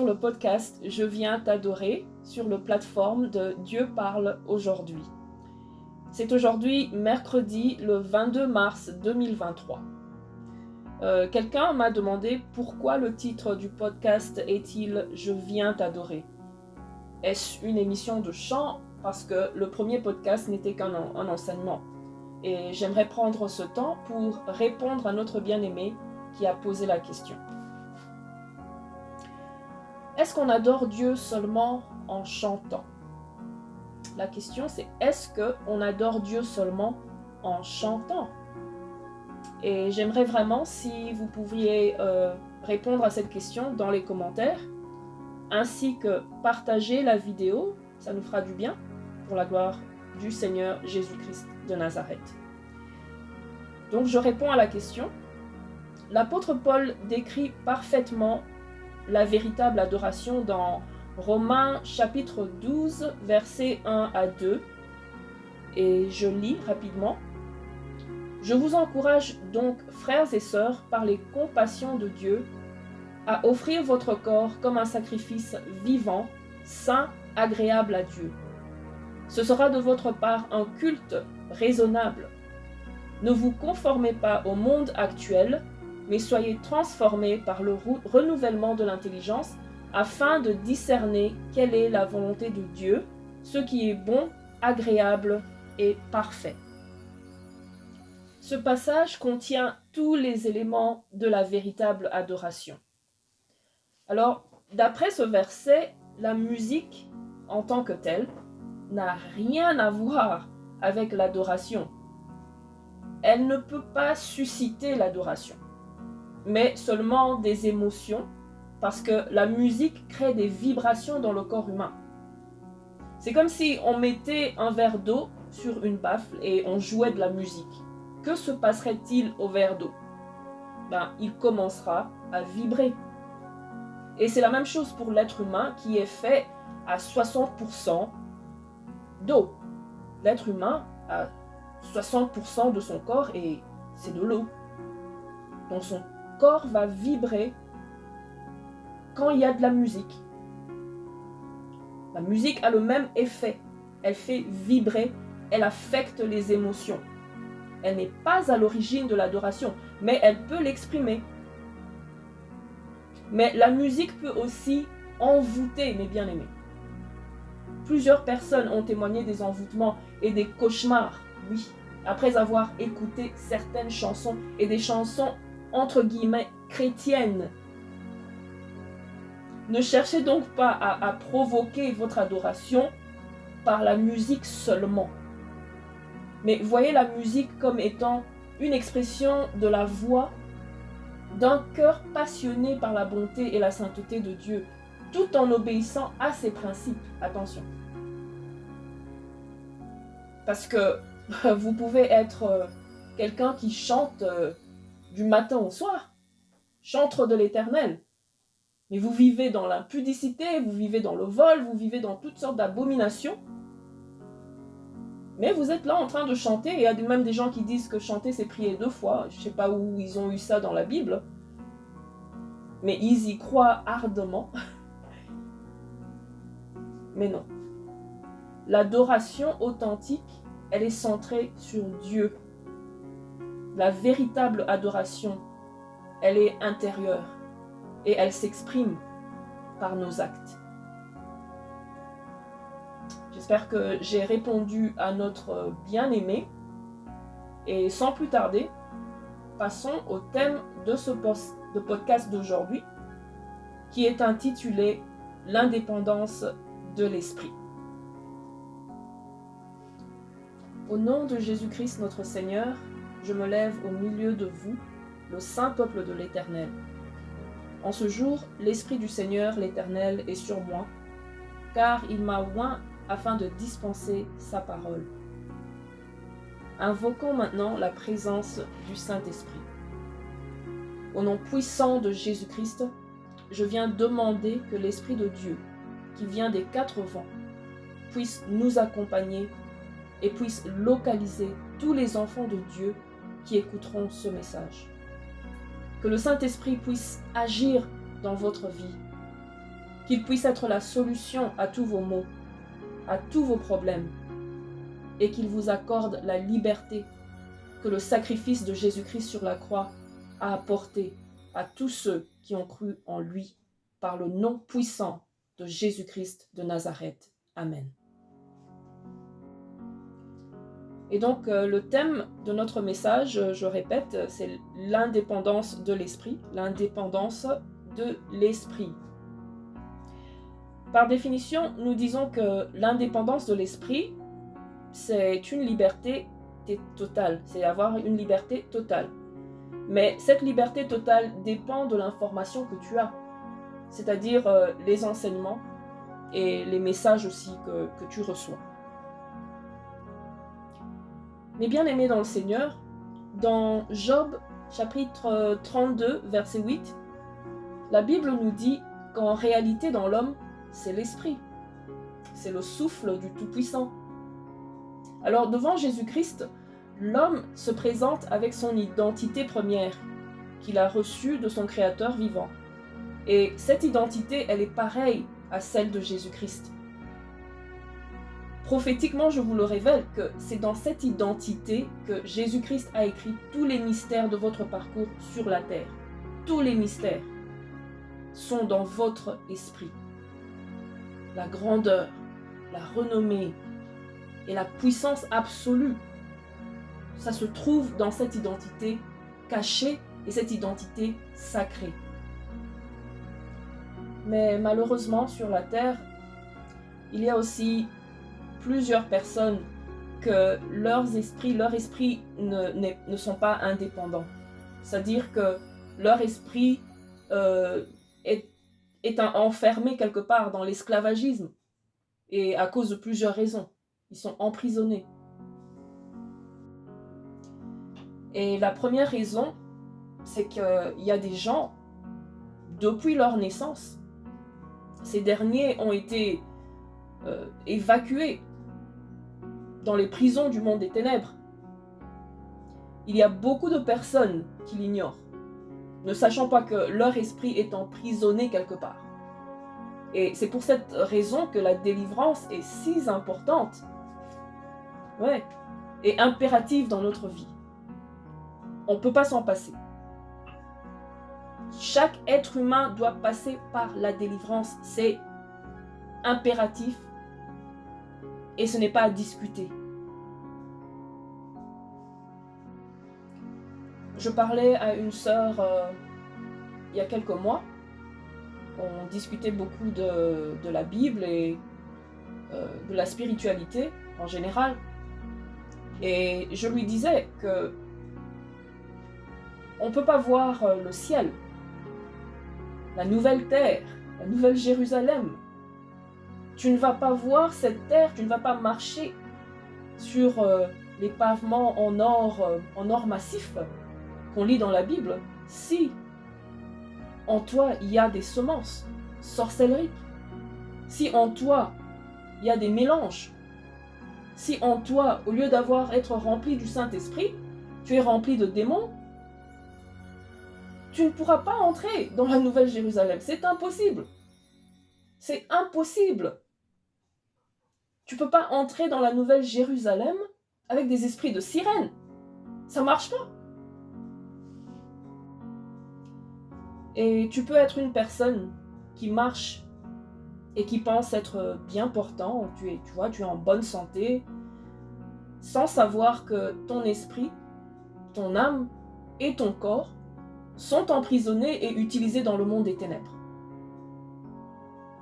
sur le podcast Je viens t'adorer sur la plateforme de Dieu parle aujourd'hui. C'est aujourd'hui mercredi le 22 mars 2023. Quelqu'un m'a demandé pourquoi le titre du podcast est-il Je viens t'adorer. Est-ce une émission de chant? Parce que le premier podcast n'était qu'un enseignement. Et j'aimerais prendre ce temps pour répondre à notre bien-aimé qui a posé la question. Est-ce qu'on adore Dieu seulement en chantant? La question c'est, est-ce qu'on adore Dieu seulement en chantant? Et j'aimerais vraiment si vous pouviez répondre à cette question dans les commentaires, ainsi que partager la vidéo, ça nous fera du bien, pour la gloire du Seigneur Jésus-Christ de Nazareth. Donc je réponds à la question. L'apôtre Paul décrit parfaitement la véritable adoration dans Romains chapitre 12, versets 1 à 2. Et je lis rapidement. « Je vous encourage donc, frères et sœurs, par les compassions de Dieu, à offrir votre corps comme un sacrifice vivant, saint, agréable à Dieu. Ce sera de votre part un culte raisonnable. Ne vous conformez pas au monde actuel, mais soyez transformés par le renouvellement de l'intelligence afin de discerner quelle est la volonté de Dieu, ce qui est bon, agréable et parfait. » Ce passage contient tous les éléments de la véritable adoration. Alors, d'après ce verset, la musique, en tant que telle, n'a rien à voir avec l'adoration. Elle ne peut pas susciter l'adoration, mais seulement des émotions, parce que la musique crée des vibrations dans le corps humain. C'est comme si on mettait un verre d'eau sur une baffle et on jouait de la musique. Que se passerait-il au verre d'eau? Il commencera à vibrer. Et c'est la même chose pour l'être humain qui est fait à 60% d'eau. L'être humain a 60% de son corps et c'est de l'eau. Donc son corps va vibrer quand il y a de la musique. La musique a le même effet. Elle fait vibrer, elle affecte les émotions. Elle n'est pas à l'origine de l'adoration, mais elle peut l'exprimer. Mais la musique peut aussi envoûter mes bien-aimés. Plusieurs personnes ont témoigné des envoûtements et des cauchemars, oui, après avoir écouté certaines chansons et des chansons entre guillemets chrétiennes. Ne cherchez donc pas à provoquer votre adoration par la musique seulement. Mais voyez la musique comme étant une expression de la voix d'un cœur passionné par la bonté et la sainteté de Dieu, tout en obéissant à ses principes. Attention. Parce que vous pouvez être quelqu'un qui chante du matin au soir, chantre de l'Éternel. Mais vous vivez dans l'impudicité, vous vivez dans le vol, vous vivez dans toutes sortes d'abominations. Mais vous êtes là en train de chanter, et il y a même des gens qui disent que chanter c'est prier 2 fois. Je ne sais pas où ils ont eu ça dans la Bible. Mais ils y croient ardemment. Mais non. L'adoration authentique, elle est centrée sur Dieu. La véritable adoration, elle est intérieure. Et elle s'exprime par nos actes. J'espère que j'ai répondu à notre bien-aimé. Et sans plus tarder, passons au thème de ce podcast d'aujourd'hui, qui est intitulé « L'indépendance de l'esprit ». Au nom de Jésus-Christ notre Seigneur, je me lève au milieu de vous, le saint peuple de l'Éternel. En ce jour, l'Esprit du Seigneur, l'Éternel, est sur moi, car il m'a oint afin de dispenser sa parole. Invoquons maintenant la présence du Saint-Esprit. Au nom puissant de Jésus-Christ, je viens demander que l'Esprit de Dieu, qui vient des 4 vents, puisse nous accompagner et puisse localiser tous les enfants de Dieu qui écouteront ce message. Que le Saint-Esprit puisse agir dans votre vie qu'il puisse être la solution à tous vos maux, à tous vos problèmes, et qu'il vous accorde la liberté que le sacrifice de Jésus-Christ sur la croix a apporté à tous ceux qui ont cru en lui par le nom puissant de Jésus-Christ de Nazareth. Amen. Et donc, le thème de notre message, je répète, c'est l'indépendance de l'esprit. L'indépendance de l'esprit. Par définition, nous disons que l'indépendance de l'esprit, c'est une liberté totale. C'est avoir une liberté totale. Mais cette liberté totale dépend de l'information que tu as. C'est-à-dire les enseignements et les messages aussi que tu reçois. Mes bien-aimés dans le Seigneur, dans Job chapitre 32, verset 8, la Bible nous dit qu'en réalité dans l'homme, c'est l'esprit. C'est le souffle du Tout-Puissant. Alors devant Jésus-Christ, l'homme se présente avec son identité première qu'il a reçue de son Créateur vivant. Et cette identité, elle est pareille à celle de Jésus-Christ. Prophétiquement, je vous le révèle que c'est dans cette identité que Jésus-Christ a écrit tous les mystères de votre parcours sur la terre. Tous les mystères sont dans votre esprit. La grandeur, la renommée et la puissance absolue, ça se trouve dans cette identité cachée et cette identité sacrée. Mais malheureusement, sur la terre, il y a aussi plusieurs personnes que leurs esprits ne sont pas indépendants. C'est-à-dire que leur esprit est enfermé quelque part dans l'esclavagisme. Et à cause de plusieurs raisons. Ils sont emprisonnés. Et la première raison, c'est qu'il y a des gens, depuis leur naissance, ces derniers ont été évacués dans les prisons du monde des ténèbres. Il y a beaucoup de personnes qui l'ignorent, ne sachant pas que leur esprit est emprisonné quelque part. Et c'est pour cette raison que la délivrance est si importante, et impérative dans notre vie. On ne peut pas s'en passer. Chaque être humain doit passer par la délivrance, c'est impératif et ce n'est pas à discuter. Je parlais à une sœur il y a quelques mois. On discutait beaucoup de la Bible et de la spiritualité en général. Et je lui disais que on ne peut pas voir le ciel, la nouvelle terre, la nouvelle Jérusalem. Tu ne vas pas voir cette terre, tu ne vas pas marcher sur les pavements en or massif qu'on lit dans la Bible, si en toi il y a des semences sorcelleries, si en toi il y a des mélanges, si en toi, au lieu être rempli du Saint-Esprit, tu es rempli de démons, tu ne pourras pas entrer dans la Nouvelle Jérusalem. C'est impossible. C'est impossible. Tu ne peux pas entrer dans la Nouvelle Jérusalem avec des esprits de sirène. Ça ne marche pas. Et tu peux être une personne qui marche et qui pense être bien portant, tu es en bonne santé, sans savoir que ton esprit, ton âme et ton corps sont emprisonnés et utilisés dans le monde des ténèbres.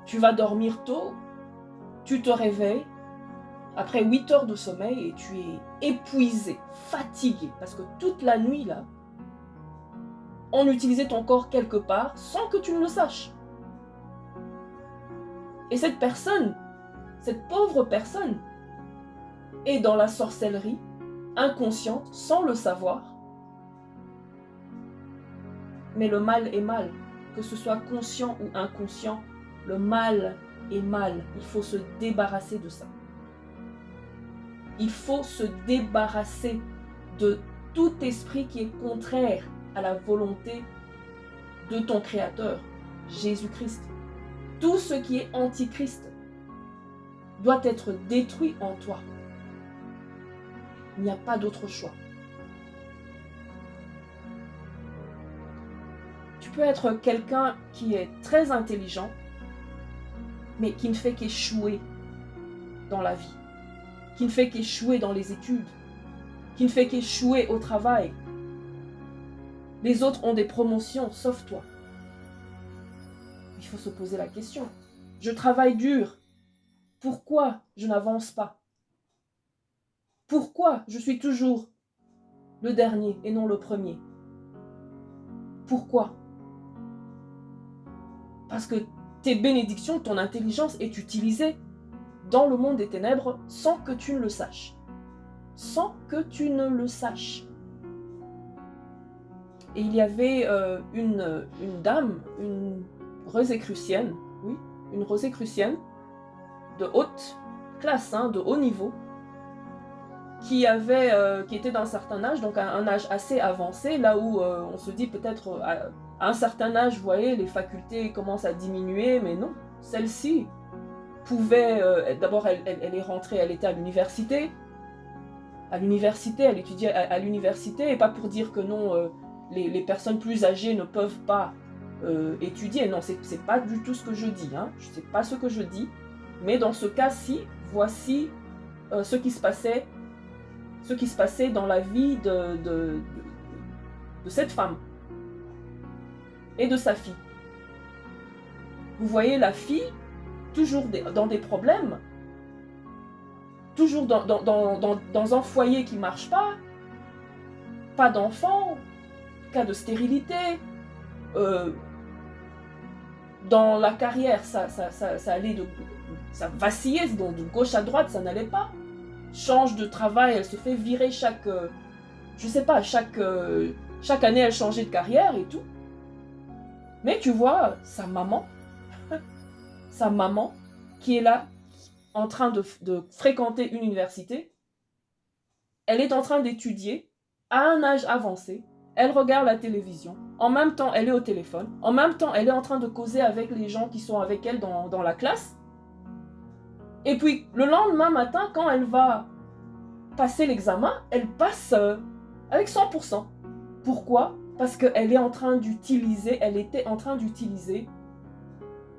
Tu vas dormir tôt, tu te réveilles, après 8 heures de sommeil, et tu es épuisé, fatigué, parce que toute la nuit, là, on utilisait ton corps quelque part sans que tu ne le saches. Et cette personne, cette pauvre personne, est dans la sorcellerie, inconsciente, sans le savoir. Mais le mal est mal, que ce soit conscient ou inconscient, le mal est mal. Il faut se débarrasser de ça. Il faut se débarrasser de tout esprit qui est contraire à la volonté de ton Créateur, Jésus-Christ. tout ce qui est antichrist doit être détruit en toi. Il n'y a pas d'autre choix. Tu peux être quelqu'un qui est très intelligent, mais qui ne fait qu'échouer dans la vie, qui ne fait qu'échouer dans les études, qui ne fait qu'échouer au travail. Les autres ont des promotions, sauf toi. Il faut se poser la question. Je travaille dur. Pourquoi je n'avance pas? Pourquoi je suis toujours le dernier et non le premier? Pourquoi? Parce que tes bénédictions, ton intelligence est utilisée dans le monde des ténèbres sans que tu ne le saches. Sans que tu ne le saches. Et il y avait une dame, une Rosicrucienne, oui, une Rosicrucienne de haute classe, de haut niveau, qui était d'un certain âge, donc un âge assez avancé, là où on se dit peut-être à un certain âge, vous voyez, les facultés commencent à diminuer, mais non, celle-ci pouvait, d'abord elle est rentrée, elle était à l'université, elle étudiait à l'université, et pas pour dire que non, les personnes plus âgées ne peuvent pas étudier, non, c'est pas du tout ce que je dis, c'est pas ce que je dis, mais dans ce cas-ci, voici ce qui se passait dans la vie de cette femme et de sa fille. Vous voyez la fille, toujours dans des problèmes, toujours dans un foyer qui ne marche pas d'enfant, cas de stérilité, dans la carrière, ça allait ça vacillait, donc de gauche à droite, ça n'allait pas. Change de travail, elle se fait virer chaque année, elle changeait de carrière et tout. Mais tu vois, sa maman, qui est là, en train de fréquenter une université, elle est en train d'étudier à un âge avancé, elle regarde la télévision, en même temps elle est au téléphone, en même temps elle est en train de causer avec les gens qui sont avec elle dans la classe. Et puis le lendemain matin, quand elle va passer l'examen, elle passe avec 100%. Pourquoi? Parce qu'elle était en train d'utiliser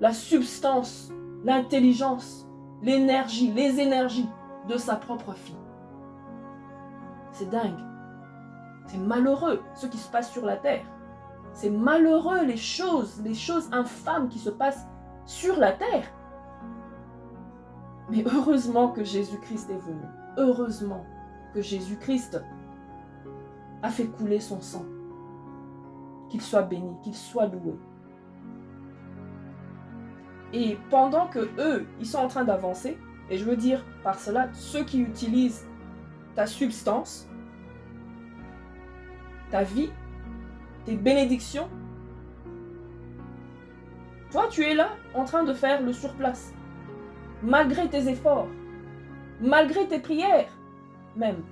la substance, l'intelligence, l'énergie, les énergies de sa propre fille. C'est dingue. C'est malheureux ce qui se passe sur la terre. C'est malheureux les choses infâmes qui se passent sur la terre. Mais heureusement que Jésus-Christ est venu. Heureusement que Jésus-Christ a fait couler son sang. Qu'il soit béni, qu'il soit loué. Et pendant que eux, ils sont en train d'avancer, et je veux dire par cela, ceux qui utilisent ta substance, ta vie, tes bénédictions, toi tu es là en train de faire le surplace, malgré tes efforts, malgré tes prières même.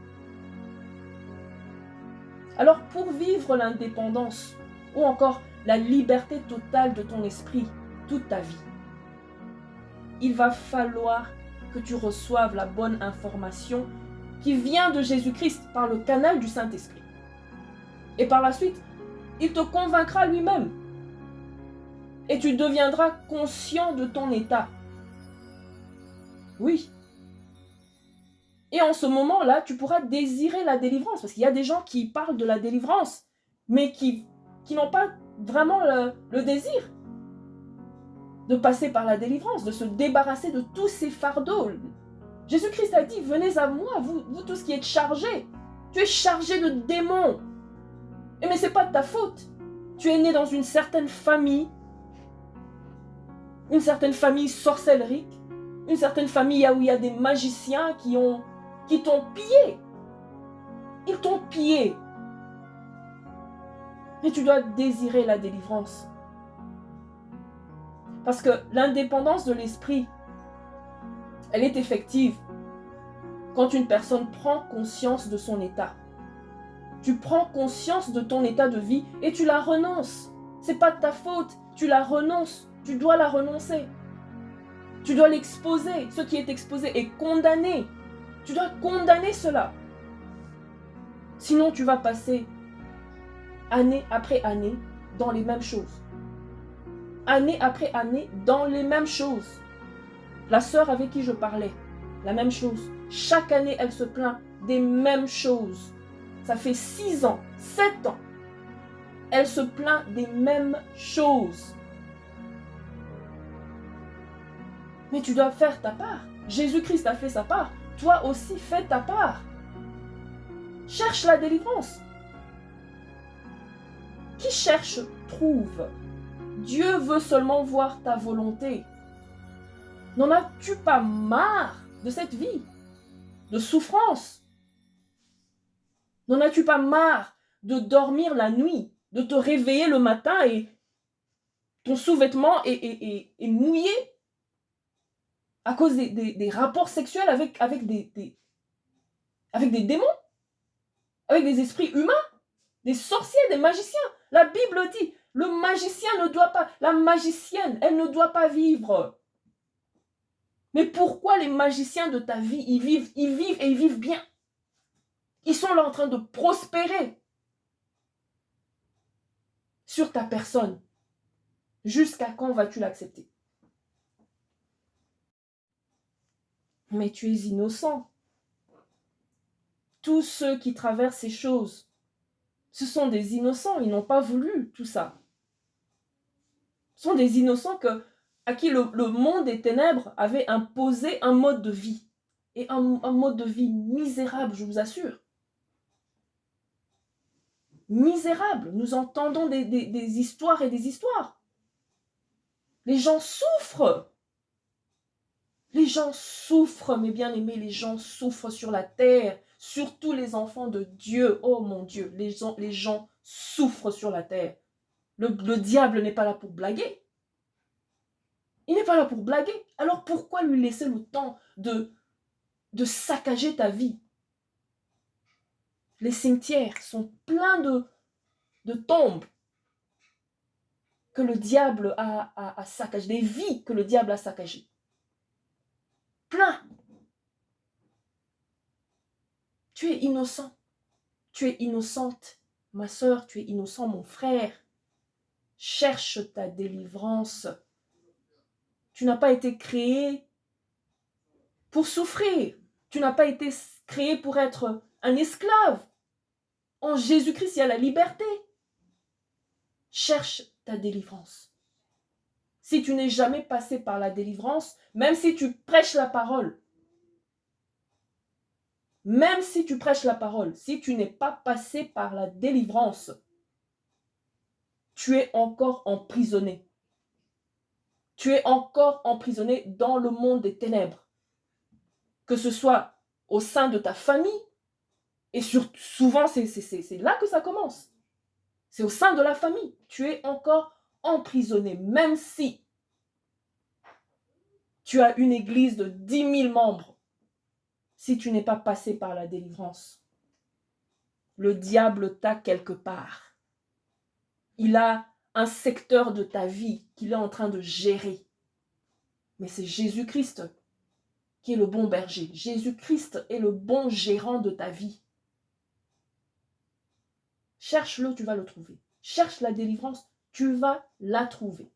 Alors pour vivre l'indépendance ou encore la liberté totale de ton esprit toute ta vie, il va falloir que tu reçoives la bonne information qui vient de Jésus-Christ par le canal du Saint-Esprit. Et par la suite, il te convaincra lui-même. Et tu deviendras conscient de ton état. Oui. Et en ce moment-là, tu pourras désirer la délivrance. Parce qu'il y a des gens qui parlent de la délivrance, mais qui n'ont pas vraiment le désir de passer par la délivrance, de se débarrasser de tous ces fardeaux. Jésus-Christ a dit, venez à moi, vous tous qui êtes chargés. Tu es chargé de démons. Mais ce n'est pas de ta faute. Tu es né dans une certaine famille sorcellerique, une certaine famille où il y a des magiciens qui t'ont pillé. Ils t'ont pillé. Et tu dois désirer la délivrance. Parce que l'indépendance de l'esprit, elle est effective quand une personne prend conscience de son état. Tu prends conscience de ton état de vie et tu la renonces. C'est pas de ta faute, tu la renonces, tu dois la renoncer. Tu dois l'exposer. Ce qui est exposé est condamné. Tu dois condamner cela. Sinon, tu vas passer année après année dans les mêmes choses. Année après année dans les mêmes choses. La sœur avec qui je parlais, la même chose. Chaque année, elle se plaint des mêmes choses. Ça fait 6 ans, 7 ans. Elle se plaint des mêmes choses. Mais tu dois faire ta part. Jésus-Christ a fait sa part. Toi aussi, fais ta part. Cherche la délivrance. Qui cherche, trouve. Dieu veut seulement voir ta volonté. N'en as-tu pas marre de cette vie, de souffrance? N'en as-tu pas marre de dormir la nuit, de te réveiller le matin et ton sous-vêtement est mouillé à cause des rapports sexuels avec des démons, avec des esprits humains, des sorciers, des magiciens? La Bible dit, le magicien ne doit pas, la magicienne, elle ne doit pas vivre. Mais pourquoi les magiciens de ta vie, ils vivent et ils vivent bien? Ils sont là en train de prospérer sur ta personne. Jusqu'à quand vas-tu l'accepter? Mais tu es innocent. Tous ceux qui traversent ces choses, ce sont des innocents, ils n'ont pas voulu tout ça. Ce sont des innocents à qui le monde des ténèbres avait imposé un mode de vie. Et un mode de vie misérable, je vous assure. Misérable. Nous entendons des histoires et des histoires. Les gens souffrent. Les gens souffrent, mes bien-aimés, les gens souffrent sur la terre, surtout les enfants de Dieu. Oh mon Dieu, les gens souffrent sur la terre. Le diable n'est pas là pour blaguer. Il n'est pas là pour blaguer. Alors pourquoi lui laisser le temps de saccager ta vie? Les cimetières sont pleins de tombes que le diable a saccagées, des vies que le diable a saccagées. Plein. Tu es innocent. Tu es innocente, ma soeur, tu es innocent, mon frère. Cherche ta délivrance. Tu n'as pas été créé pour souffrir. Tu n'as pas été créé pour être un esclave. En Jésus-Christ, il y a la liberté. Cherche ta délivrance. Si tu n'es jamais passé par la délivrance, même si tu prêches la parole, si tu n'es pas passé par la délivrance, tu es encore emprisonné. Tu es encore emprisonné dans le monde des ténèbres. Que ce soit au sein de ta famille, et souvent c'est là que ça commence. C'est au sein de la famille. Tu es encore emprisonné, même si tu as une église de 10 000 membres. Si tu n'es pas passé par la délivrance, le diable t'a quelque part. Il a un secteur de ta vie qu'il est en train de gérer. Mais c'est Jésus-Christ qui est le bon berger. Jésus-Christ est le bon gérant de ta vie. Cherche-le, tu vas le trouver. Cherche la délivrance, tu vas la trouver.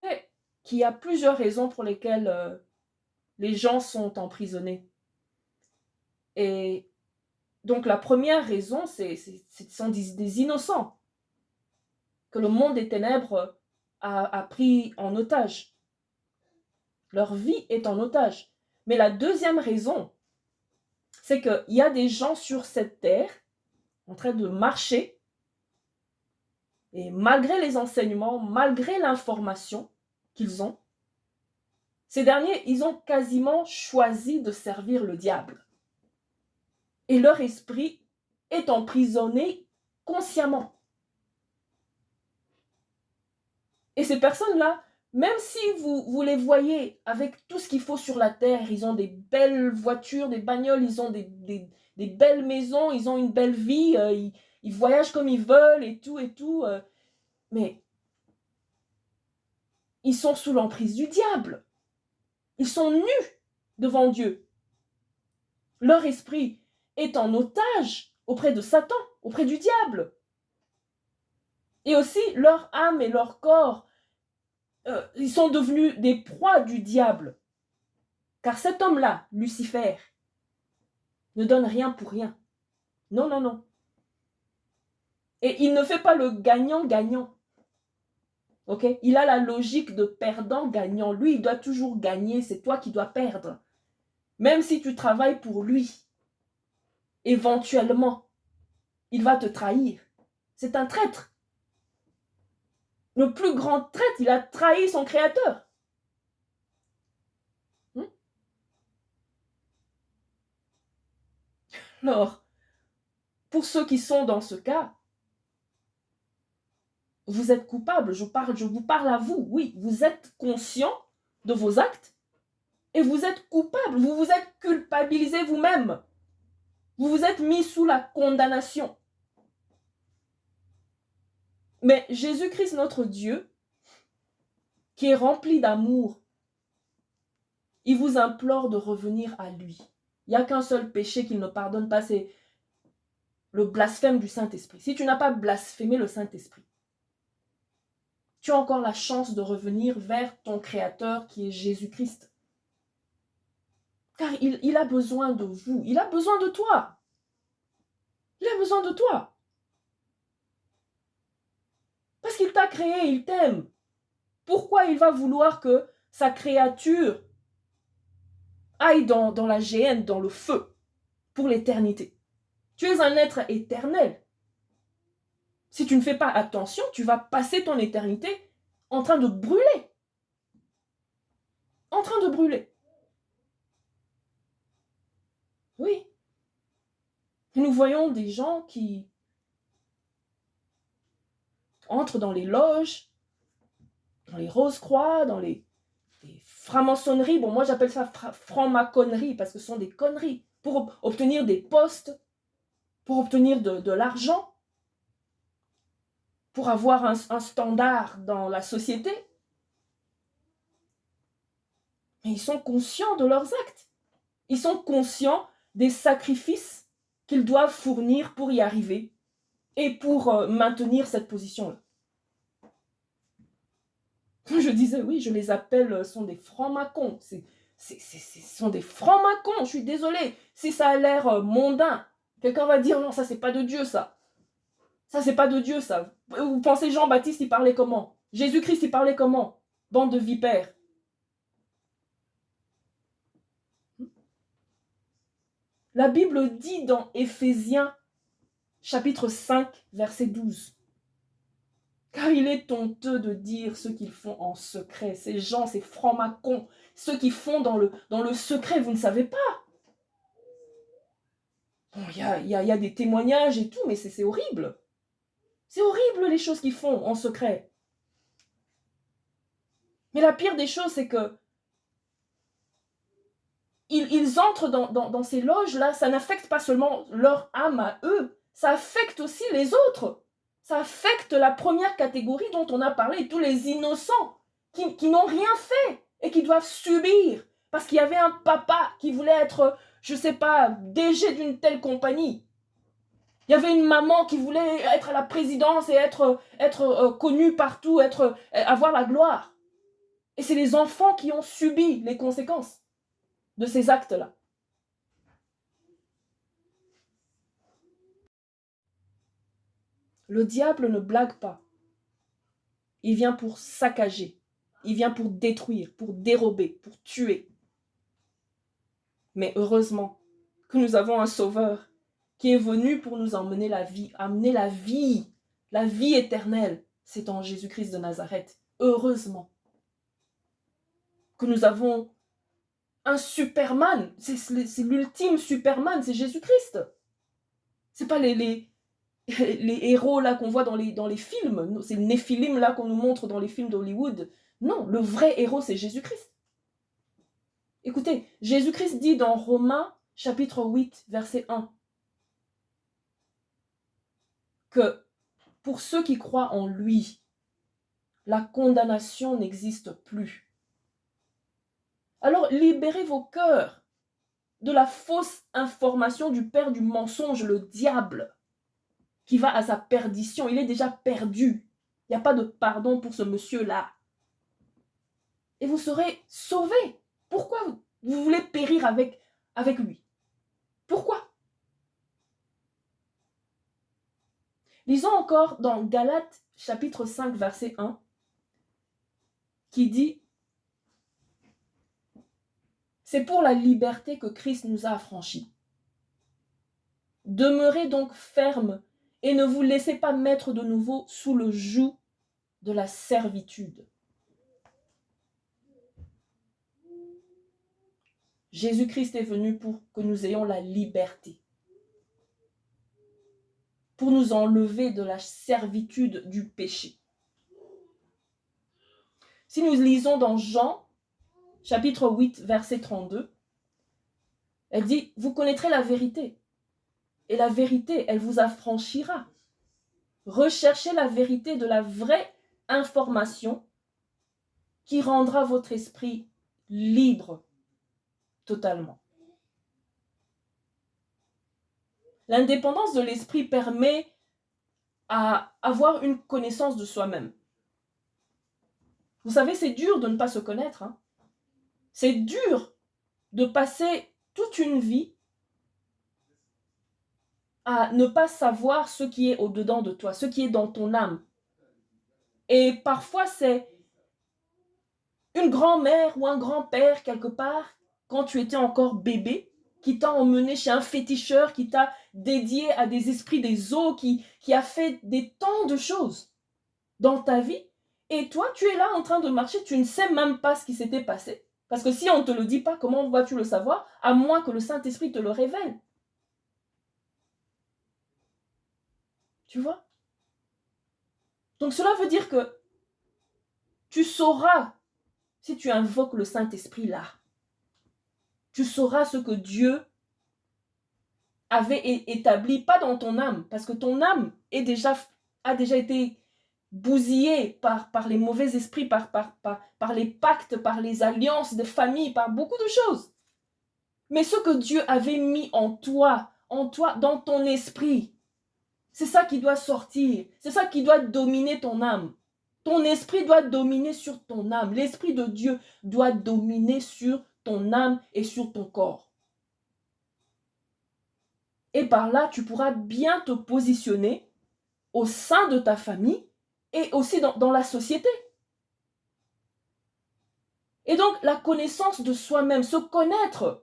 Et qu'il y a plusieurs raisons pour lesquelles les gens sont emprisonnés. Et donc la première raison, ce sont des innocents que le monde des ténèbres a pris en otage. Leur vie est en otage. Mais la deuxième raison, c'est qu'il y a des gens sur cette terre en train de marcher et malgré les enseignements, malgré l'information qu'ils ont, ces derniers, ils ont quasiment choisi de servir le diable. Et leur esprit est emprisonné consciemment. Et ces personnes-là, même si vous les voyez avec tout ce qu'il faut sur la terre, ils ont des belles voitures, des bagnoles, ils ont des belles maisons, ils ont une belle vie, ils voyagent comme ils veulent et tout, mais ils sont sous l'emprise du diable. Ils sont nus devant Dieu. Leur esprit est en otage auprès de Satan, auprès du diable. Et aussi, leur âme et leur corps, ils sont devenus des proies du diable. Car cet homme-là, Lucifer, ne donne rien pour rien. Non, non, non. Et il ne fait pas le gagnant-gagnant. Ok? Il a la logique de perdant-gagnant. Lui, il doit toujours gagner. C'est toi qui dois perdre. Même si tu travailles pour lui, éventuellement, il va te trahir. C'est un traître. Le plus grand traître, il a trahi son créateur. Alors, pour ceux qui sont dans ce cas, vous êtes coupable, je vous parle à vous, oui, vous êtes conscient de vos actes et vous êtes coupable, vous vous êtes culpabilisé vous-même. Vous vous êtes mis sous la condamnation. Mais Jésus-Christ, notre Dieu, qui est rempli d'amour, il vous implore de revenir à lui. Il n'y a qu'un seul péché qu'il ne pardonne pas, c'est le blasphème du Saint-Esprit. Si tu n'as pas blasphémé le Saint-Esprit, tu as encore la chance de revenir vers ton Créateur qui est Jésus-Christ. Car il a besoin de vous, il a besoin de toi. Il a besoin de toi. Parce qu'il t'a créé, il t'aime. Pourquoi il va vouloir que sa créature aille dans la géhenne, dans le feu, pour l'éternité? Tu es un être éternel. Si tu ne fais pas attention, tu vas passer ton éternité en train de brûler. En train de brûler. Oui. Et nous voyons des gens qui entrent dans les loges, dans les rose-croix, dans les francs-maçonneries. Bon, moi j'appelle ça franc-maconnerie parce que ce sont des conneries. Pour obtenir des postes, pour obtenir de l'argent, pour avoir un standard dans la société. Mais ils sont conscients de leurs actes. Ils sont conscients des sacrifices qu'ils doivent fournir pour y arriver et pour maintenir cette position-là. Je disais, oui, je les appelle, sont des francs-macons. Ce sont des francs-macons, je suis désolée. Si ça a l'air mondain, quelqu'un va dire, non, ça c'est pas de Dieu, ça. Ça c'est pas de Dieu, ça. Vous pensez Jean-Baptiste, il parlait comment? Jésus-Christ, il parlait comment? Bande de vipères. La Bible dit dans Éphésiens, chapitre 5, verset 12. Car il est honteux de dire ce qu'ils font en secret. Ces gens, ces francs-macons, ceux qui font dans le secret, vous ne savez pas. Bon, il y a des témoignages et tout, mais c'est horrible. C'est horrible les choses qu'ils font en secret. Mais la pire des choses, c'est que ils entrent dans ces loges-là, ça n'affecte pas seulement leur âme à eux, ça affecte aussi les autres. Ça affecte la première catégorie dont on a parlé, tous les innocents qui n'ont rien fait et qui doivent subir parce qu'il y avait un papa qui voulait être, je ne sais pas, DG d'une telle compagnie. Il y avait une maman qui voulait être à la présidence et être connue partout, avoir la gloire. Et c'est les enfants qui ont subi les conséquences de ces actes-là. Le diable ne blague pas. Il vient pour saccager. Il vient pour détruire, pour dérober, pour tuer. Mais heureusement que nous avons un sauveur qui est venu pour nous emmener la vie, amener la vie éternelle. C'est en Jésus-Christ de Nazareth. Heureusement que nous avons un Superman. C'est l'ultime Superman, c'est Jésus-Christ. C'est pas les héros là qu'on voit dans les films. C'est le Néphilim là qu'on nous montre dans les films d'Hollywood. Non, le vrai héros, c'est Jésus-Christ. Écoutez, Jésus-Christ dit dans Romains, chapitre 8, verset 1, que pour ceux qui croient en lui, la condamnation n'existe plus. Alors libérez vos cœurs de la fausse information du père du mensonge, le diable, qui va à sa perdition. Il est déjà perdu. Il n'y a pas de pardon pour ce monsieur-là. Et vous serez sauvés. Pourquoi vous voulez périr avec lui? Pourquoi? Lisons encore dans Galates chapitre 5, verset 1, qui dit « C'est pour la liberté que Christ nous a affranchis. Demeurez donc fermes et ne vous laissez pas mettre de nouveau sous le joug de la servitude. » Jésus-Christ est venu pour que nous ayons la liberté, pour nous enlever de la servitude du péché. Si nous lisons dans Jean, chapitre 8, verset 32, elle dit « Vous connaîtrez la vérité, et la vérité, elle vous affranchira. Recherchez la vérité de la vraie information qui rendra votre esprit libre totalement. » L'indépendance de l'esprit permet à avoir une connaissance de soi-même. Vous savez, c'est dur de ne pas se connaître. Hein. C'est dur de passer toute une vie à ne pas savoir ce qui est au-dedans de toi, ce qui est dans ton âme. Et parfois, c'est une grand-mère ou un grand-père quelque part, quand tu étais encore bébé, qui t'a emmené chez un féticheur, qui t'a dédié à des esprits des eaux, qui a fait des tant de choses dans ta vie. Et toi, tu es là en train de marcher, tu ne sais même pas ce qui s'était passé. Parce que si on ne te le dit pas, comment vas-tu le savoir? À moins que le Saint-Esprit te le révèle. Tu vois? Donc cela veut dire que tu sauras, si tu invoques le Saint-Esprit là, tu sauras ce que Dieu avait établi, pas dans ton âme, parce que ton âme a déjà été bousillée par les mauvais esprits, par les pactes, par les alliances de famille, par beaucoup de choses. Mais ce que Dieu avait mis en toi, dans ton esprit, c'est ça qui doit sortir, c'est ça qui doit dominer ton âme. Ton esprit doit dominer sur ton âme. L'Esprit de Dieu doit dominer sur ton âme et sur ton corps. Et par là, tu pourras bien te positionner au sein de ta famille et aussi dans la société. Et donc, la connaissance de soi-même, se connaître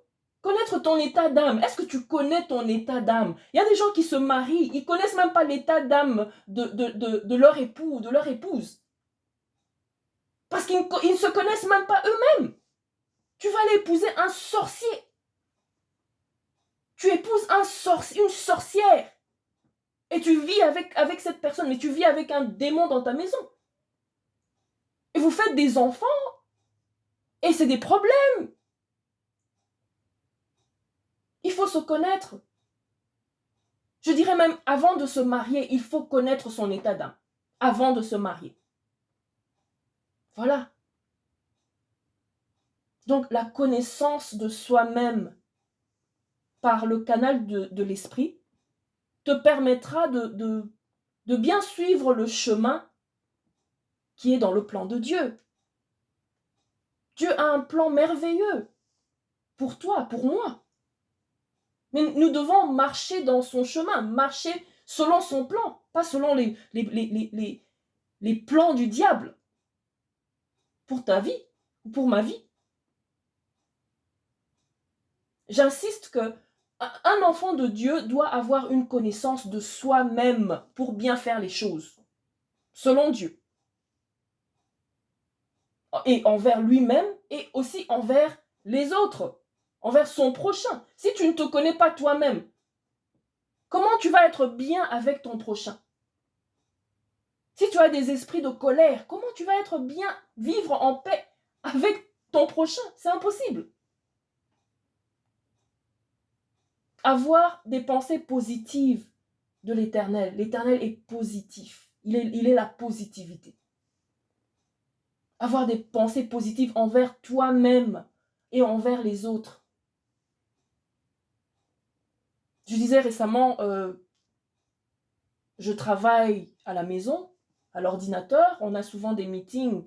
ton état d'âme. Est-ce que tu connais ton état d'âme? Il y a des gens qui se marient, ils ne connaissent même pas l'état d'âme de leur époux ou de leur épouse. Parce qu'ils ne se connaissent même pas eux-mêmes. Tu vas aller épouser un sorcier. Tu épouses une sorcière. Et tu vis avec cette personne, mais tu vis avec un démon dans ta maison. Et vous faites des enfants. Et c'est des problèmes. Il faut se connaître. Je dirais même, avant de se marier, il faut connaître son état d'âme. Avant de se marier. Voilà. Donc, la connaissance de soi-même par le canal de l'esprit te permettra de bien suivre le chemin qui est dans le plan de Dieu. Dieu a un plan merveilleux pour toi, pour moi. Mais nous devons marcher dans son chemin, marcher selon son plan, pas selon les plans du diable pour ta vie ou pour ma vie. J'insiste que un enfant de Dieu doit avoir une connaissance de soi-même pour bien faire les choses, selon Dieu. Et envers lui-même et aussi envers les autres, envers son prochain. Si tu ne te connais pas toi-même, comment tu vas être bien avec ton prochain? Si tu as des esprits de colère, comment tu vas être bien, vivre en paix avec ton prochain? C'est impossible. Avoir des pensées positives de l'Éternel. L'Éternel est positif. Il est la positivité. Avoir des pensées positives envers toi-même et envers les autres. Je disais récemment, je travaille à la maison, à l'ordinateur. On a souvent des meetings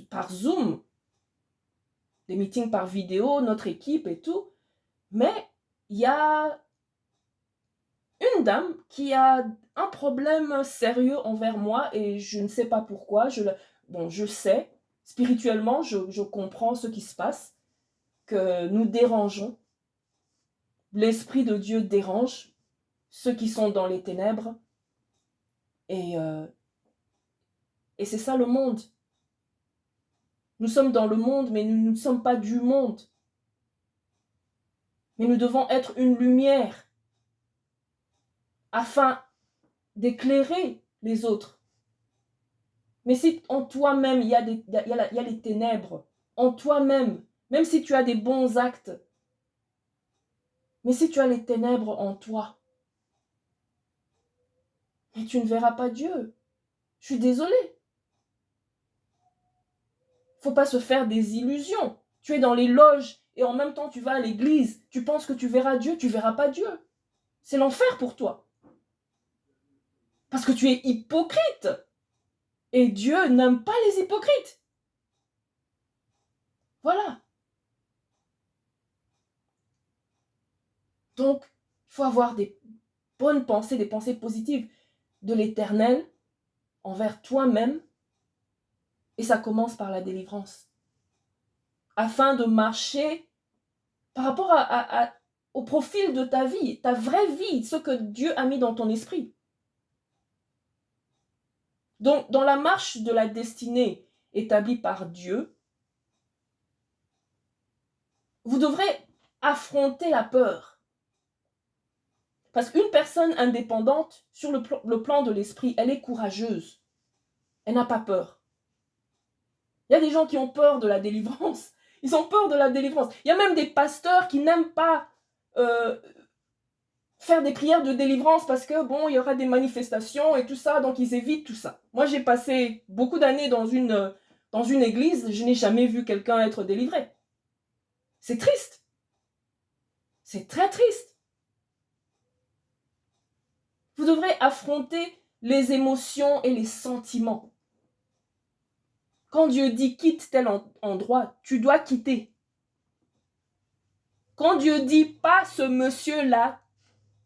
par Zoom, des meetings par vidéo, notre équipe et tout. Mais il y a une dame qui a un problème sérieux envers moi et je ne sais pas pourquoi. Je sais, spirituellement, je comprends ce qui se passe, que nous dérangeons. L'Esprit de Dieu dérange ceux qui sont dans les ténèbres. Et c'est ça le monde. Nous sommes dans le monde, mais nous ne sommes pas du monde. Mais nous devons être une lumière afin d'éclairer les autres. Mais si en toi-même, il y a les ténèbres, en toi-même, même si tu as des bons actes, mais si tu as les ténèbres en toi, mais tu ne verras pas Dieu. Je suis désolée. Faut pas se faire des illusions. Tu es dans les loges et en même temps tu vas à l'église. Tu penses que tu verras Dieu, tu verras pas Dieu. C'est l'enfer pour toi. Parce que tu es hypocrite. Et Dieu n'aime pas les hypocrites. Voilà. Donc, il faut avoir des bonnes pensées, des pensées positives de l'Éternel envers toi-même. Et ça commence par la délivrance. Afin de marcher par rapport au profil de ta vie, ta vraie vie, ce que Dieu a mis dans ton esprit. Donc, dans la marche de la destinée établie par Dieu, vous devrez affronter la peur. Parce qu'une personne indépendante, sur le plan de l'esprit, elle est courageuse. Elle n'a pas peur. Il y a des gens qui ont peur de la délivrance. Ils ont peur de la délivrance. Il y a même des pasteurs qui n'aiment pas faire des prières de délivrance parce que, bon, il y aura des manifestations et tout ça, donc ils évitent tout ça. Moi, j'ai passé beaucoup d'années dans une église, je n'ai jamais vu quelqu'un être délivré. C'est triste. C'est très triste. Vous devrez affronter les émotions et les sentiments. Quand Dieu dit quitte tel endroit, tu dois quitter. Quand Dieu dit pas ce monsieur-là,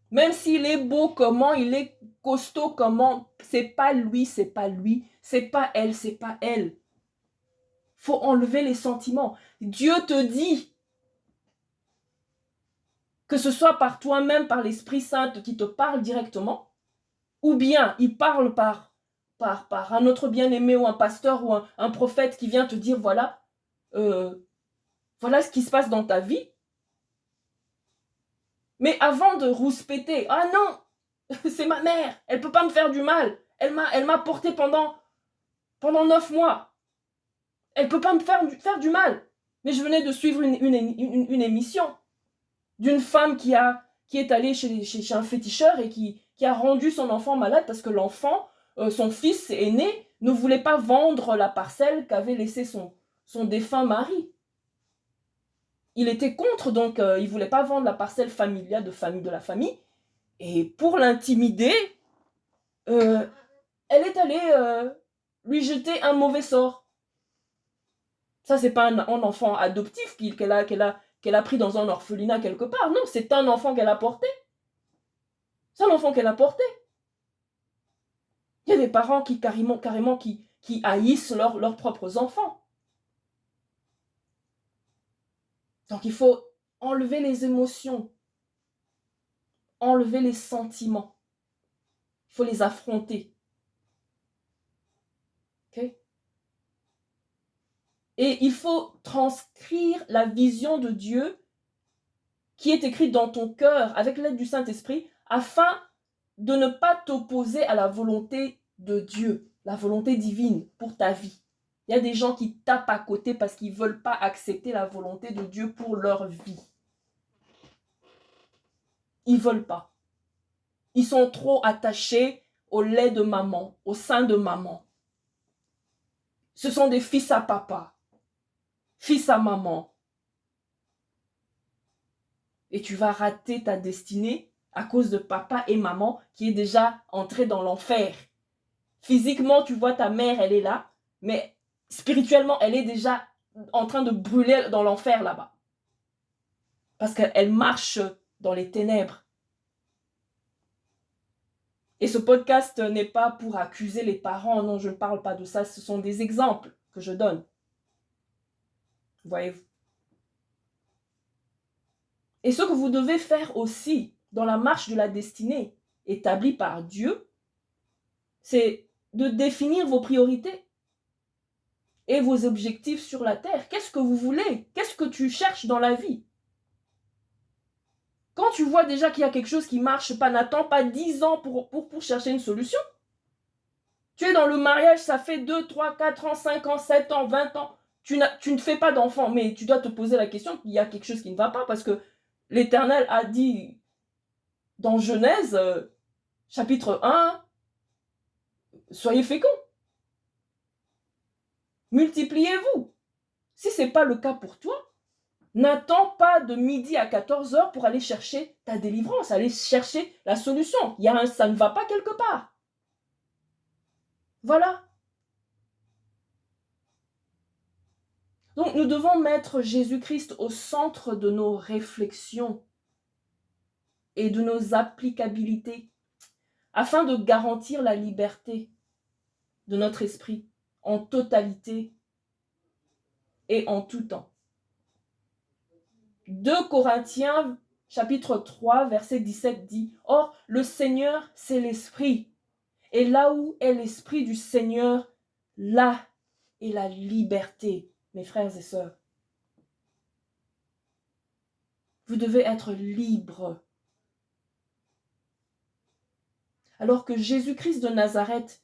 même s'il est beau comment, il est costaud comment, c'est pas lui, c'est pas lui, c'est pas elle, c'est pas elle. Faut enlever les sentiments. Dieu te dit, que ce soit par toi-même, par l'Esprit Saint qui te parle directement, ou bien il parle par un autre bien-aimé ou un pasteur ou un prophète qui vient te dire, voilà ce qui se passe dans ta vie. Mais avant de rouspéter, ah non, c'est ma mère, elle ne peut pas me faire du mal, elle m'a porté pendant 9 mois, elle ne peut pas me faire du mal. Mais je venais de suivre une émission d'une femme qui est allée chez un féticheur et qui a rendu son enfant malade parce que l'enfant, son fils aîné, ne voulait pas vendre la parcelle qu'avait laissé son défunt mari. Il était contre, donc il ne voulait pas vendre la parcelle familiale de la famille. Et pour l'intimider, elle est allée lui jeter un mauvais sort. Ça, c'est pas un enfant adoptif qu'elle a pris dans un orphelinat quelque part. Non, c'est un enfant qu'elle a porté. C'est un enfant qu'elle a porté. Il y a des parents qui carrément qui haïssent leurs propres enfants. Donc il faut enlever les émotions, enlever les sentiments. Il faut les affronter. Okay? Et il faut transcrire la vision de Dieu qui est écrite dans ton cœur avec l'aide du Saint-Esprit afin de ne pas t'opposer à la volonté de Dieu, la volonté divine pour ta vie. Il y a des gens qui tapent à côté parce qu'ils ne veulent pas accepter la volonté de Dieu pour leur vie. Ils ne veulent pas. Ils sont trop attachés au lait de maman, au sein de maman. Ce sont des fils à papa, fils à maman. Et tu vas rater ta destinée à cause de papa et maman qui est déjà entré dans l'enfer. Physiquement, tu vois ta mère, elle est là, mais spirituellement, elle est déjà en train de brûler dans l'enfer là-bas. Parce qu'elle marche dans les ténèbres. Et ce podcast n'est pas pour accuser les parents, non, je ne parle pas de ça, ce sont des exemples que je donne. Voyez-vous. Et ce que vous devez faire aussi dans la marche de la destinée établie par Dieu, c'est de définir vos priorités et vos objectifs sur la terre. Qu'est-ce que vous voulez? Qu'est-ce que tu cherches dans la vie? Quand tu vois déjà qu'il y a quelque chose qui ne marche pas, n'attends pas 10 ans pour chercher une solution. Tu es dans le mariage, ça fait 2, 3, 4 ans, 5 ans, 7 ans, 20 ans. Tu ne fais pas d'enfant, mais tu dois te poser la question qu'il y a quelque chose qui ne va pas parce que l'Éternel a dit dans Genèse, chapitre 1, soyez féconds. Multipliez-vous. Si ce n'est pas le cas pour toi, n'attends pas de midi à 14h pour aller chercher ta délivrance, aller chercher la solution. Ça ne va pas quelque part. Voilà. Donc nous devons mettre Jésus-Christ au centre de nos réflexions et de nos applicabilités afin de garantir la liberté de notre esprit en totalité et en tout temps. 2 Corinthiens chapitre 3 verset 17 dit « Or, le Seigneur, c'est l'Esprit. Et là où est l'Esprit du Seigneur, là est la liberté. » Mes frères et sœurs, vous devez être libres. Alors que Jésus-Christ de Nazareth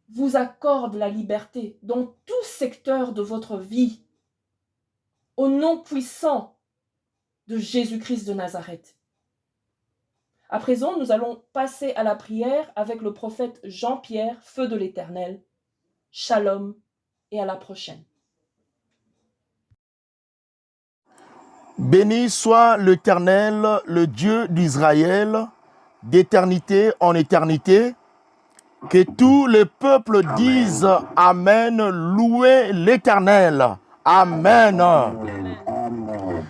vous accorde la liberté dans tout secteur de votre vie, au nom puissant de Jésus-Christ de Nazareth. À présent, nous allons passer à la prière avec le prophète Jean-Pierre, feu de l'Éternel. Shalom et à la prochaine. Béni soit l'Éternel, le Dieu d'Israël, d'éternité en éternité. Que tous les peuples disent Amen, louez l'Éternel. Amen.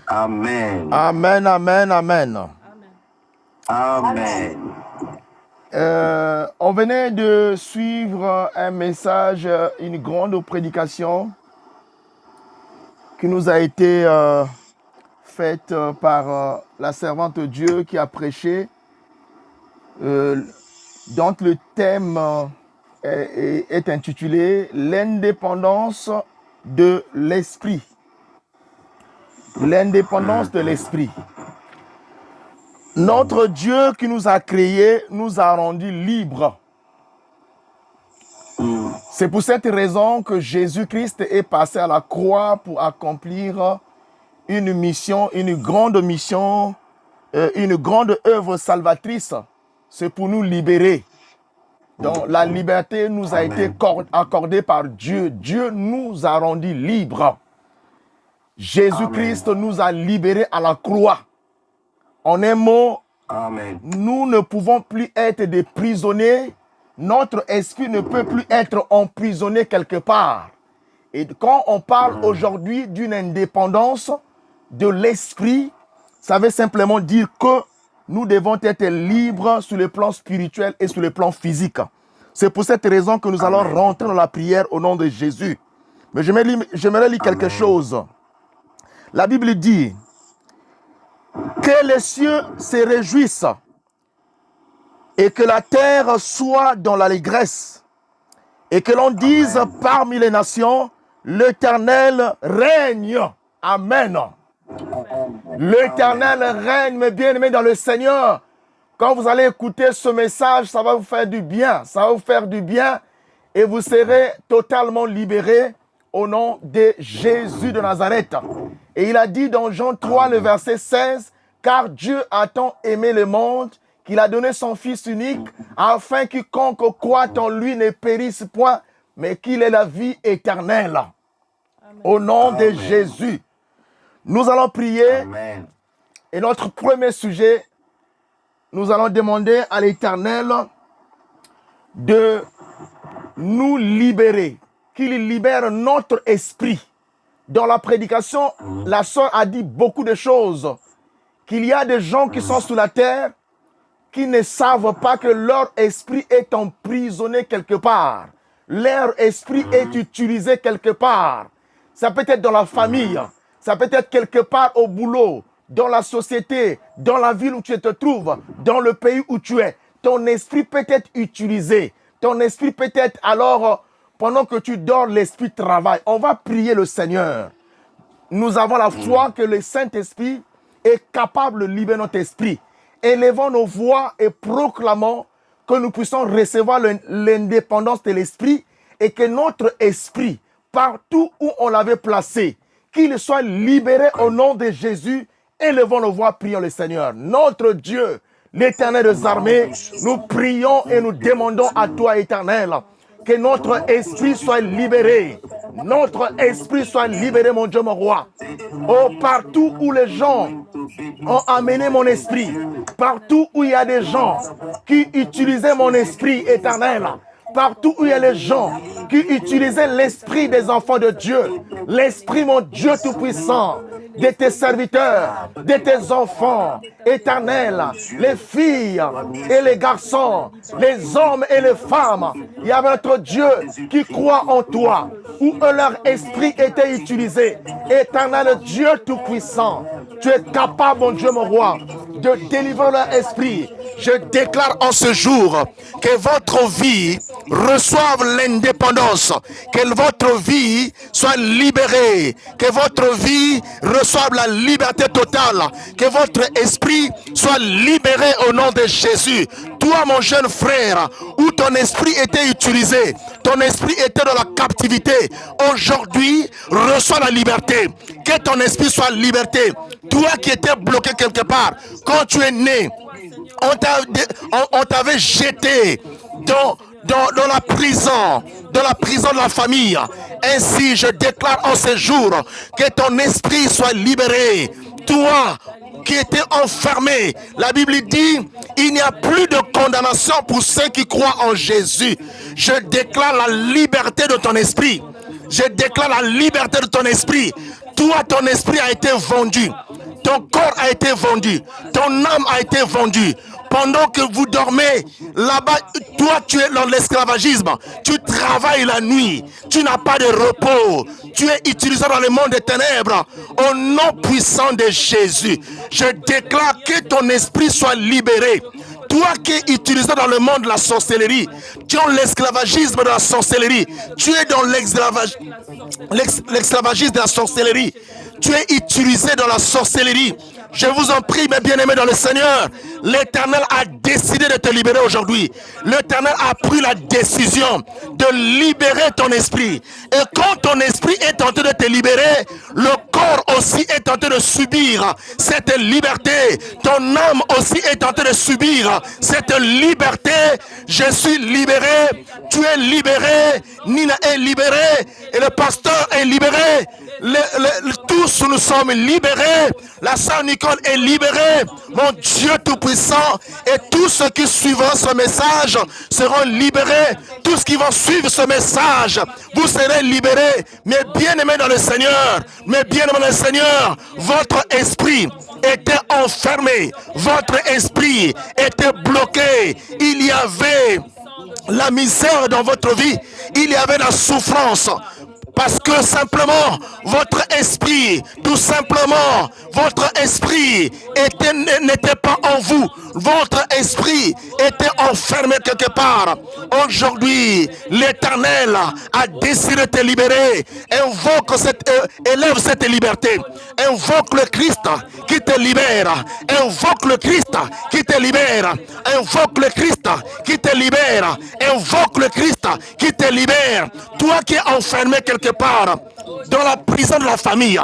Amen. Amen, amen, amen. Amen. On venait de suivre un message, une grande prédication qui nous a été faite par la servante de Dieu qui a prêché, dont le thème est intitulé « L'indépendance de l'esprit ». L'indépendance de l'esprit. Notre Dieu qui nous a créés nous a rendus libres. C'est pour cette raison que Jésus-Christ est passé à la croix pour accomplir une mission, une grande œuvre salvatrice. C'est pour nous libérer. Donc la liberté nous a été accordée par Dieu. Dieu nous a rendus libres. Jésus-Christ nous a libérés à la croix. En un mot, Amen. Nous ne pouvons plus être des prisonniers. Notre esprit ne peut plus être emprisonné quelque part. Et quand on parle aujourd'hui d'une indépendance de l'esprit, ça veut simplement dire que nous devons être libres sur le plan spirituel et sur le plan physique. C'est pour cette raison que nous allons rentrer dans la prière au nom de Jésus. Mais j'aimerais lire quelque chose. La Bible dit que les cieux se réjouissent et que la terre soit dans l'allégresse et que l'on dise parmi les nations, l'Éternel règne. Amen. L'Éternel règne, mes bien-aimés dans le Seigneur. Quand vous allez écouter ce message, ça va vous faire du bien. Ça va vous faire du bien et vous serez totalement libérés au nom de Jésus de Nazareth. Et il a dit dans Jean 3, le verset 16, « Car Dieu a tant aimé le monde qu'il a donné son Fils unique, afin quiconque croit en lui ne périsse point, mais qu'il ait la vie éternelle. Amen. Au nom de Amen. Jésus, nous allons prier. Amen. Et notre premier sujet, nous allons demander à l'Éternel de nous libérer, qu'il libère notre esprit. Dans la prédication, la sœur a dit beaucoup de choses. Qu'il y a des gens qui sont sous la terre qui ne savent pas que leur esprit est emprisonné quelque part. Leur esprit est utilisé quelque part. Ça peut être dans la famille, ça peut être quelque part au boulot, dans la société, dans la ville où tu te trouves, dans le pays où tu es. Ton esprit peut être utilisé. Ton esprit peut être alors, pendant que tu dors, l'esprit travaille. On va prier le Seigneur. Nous avons la foi que le Saint-Esprit est capable de libérer notre esprit. Élevons nos voix et proclamons que nous puissions recevoir l'indépendance de l'esprit et que notre esprit, partout où on l'avait placé, qu'il soit libéré au nom de Jésus. Élevons nos voix, prions le Seigneur. Notre Dieu, l'Éternel des armées, nous prions et nous demandons à toi, Éternel, que notre esprit soit libéré. Notre esprit soit libéré, mon Dieu, mon roi. Oh, partout où les gens ont amené mon esprit, partout où il y a des gens qui utilisaient mon esprit éternel, partout où il y a les gens qui utilisaient l'esprit des enfants de Dieu, l'esprit, mon Dieu Tout-Puissant, de tes serviteurs, de tes enfants éternels, les filles et les garçons, les hommes et les femmes. Il y avait notre Dieu qui croit en toi, où leur esprit était utilisé. Éternel Dieu Tout-Puissant, tu es capable, mon Dieu, mon roi, de délivrer leur esprit. Je déclare en ce jour que votre vie reçoive l'indépendance, que votre vie soit libérée, que votre vie reçoive la liberté totale, que votre esprit soit libéré au nom de Jésus. Toi, mon jeune frère, où ton esprit était utilisé, ton esprit était dans la captivité, aujourd'hui, reçois la liberté. Que ton esprit soit liberté. Toi qui étais bloqué quelque part, quand tu es né, on t'avait jeté dans la prison de la famille. Ainsi, je déclare en ce jour que ton esprit soit libéré. Toi qui étais enfermé, la Bible dit, il n'y a plus de condamnation pour ceux qui croient en Jésus. Je déclare la liberté de ton esprit. Je déclare la liberté de ton esprit. Toi, ton esprit a été vendu. Ton corps a été vendu. Ton âme a été vendue. Pendant que vous dormez, là-bas, toi, tu es dans l'esclavagisme. Tu travailles la nuit. Tu n'as pas de repos. Tu es utilisé dans le monde des ténèbres. Au nom puissant de Jésus, je déclare que ton esprit soit libéré. Toi qui es utilisé dans le monde de la sorcellerie, tu es dans l'esclavagisme de la sorcellerie. Tu es dans l'esclavagisme de la sorcellerie. Tu es utilisé dans la sorcellerie. Je vous en prie, mes bien-aimés dans le Seigneur, l'Éternel a décidé de te libérer aujourd'hui. L'Éternel a pris la décision de libérer ton esprit. Et quand ton esprit est tenté de te libérer, le corps aussi est tenté de subir cette liberté. Ton âme aussi est tentée de subir cette liberté. Je suis libéré, tu es libéré, Nina est libérée et le pasteur est libéré. Tous nous sommes libérés. La sœur Nicole est libérée. Mon Dieu Tout-Puissant, et tous ceux qui suivront ce message seront libérés. Tous ceux qui vont suivre ce message, vous serez libérés. Mes bien-aimés dans le Seigneur, mes bien-aimés dans le Seigneur, votre esprit était enfermé, votre esprit était bloqué. Il y avait la misère dans votre vie, il y avait la souffrance. Parce que simplement, votre esprit, tout simplement, votre esprit n'était pas en vous. Votre esprit était enfermé quelque part. Aujourd'hui, l'Éternel a décidé de te libérer. Élève cette liberté. Invoque le Christ qui te libère. Invoque le Christ qui te libère. Invoque le Christ qui te libère. Invoque le Christ qui te libère. Toi qui es enfermé quelque quelque part dans la prison de la famille,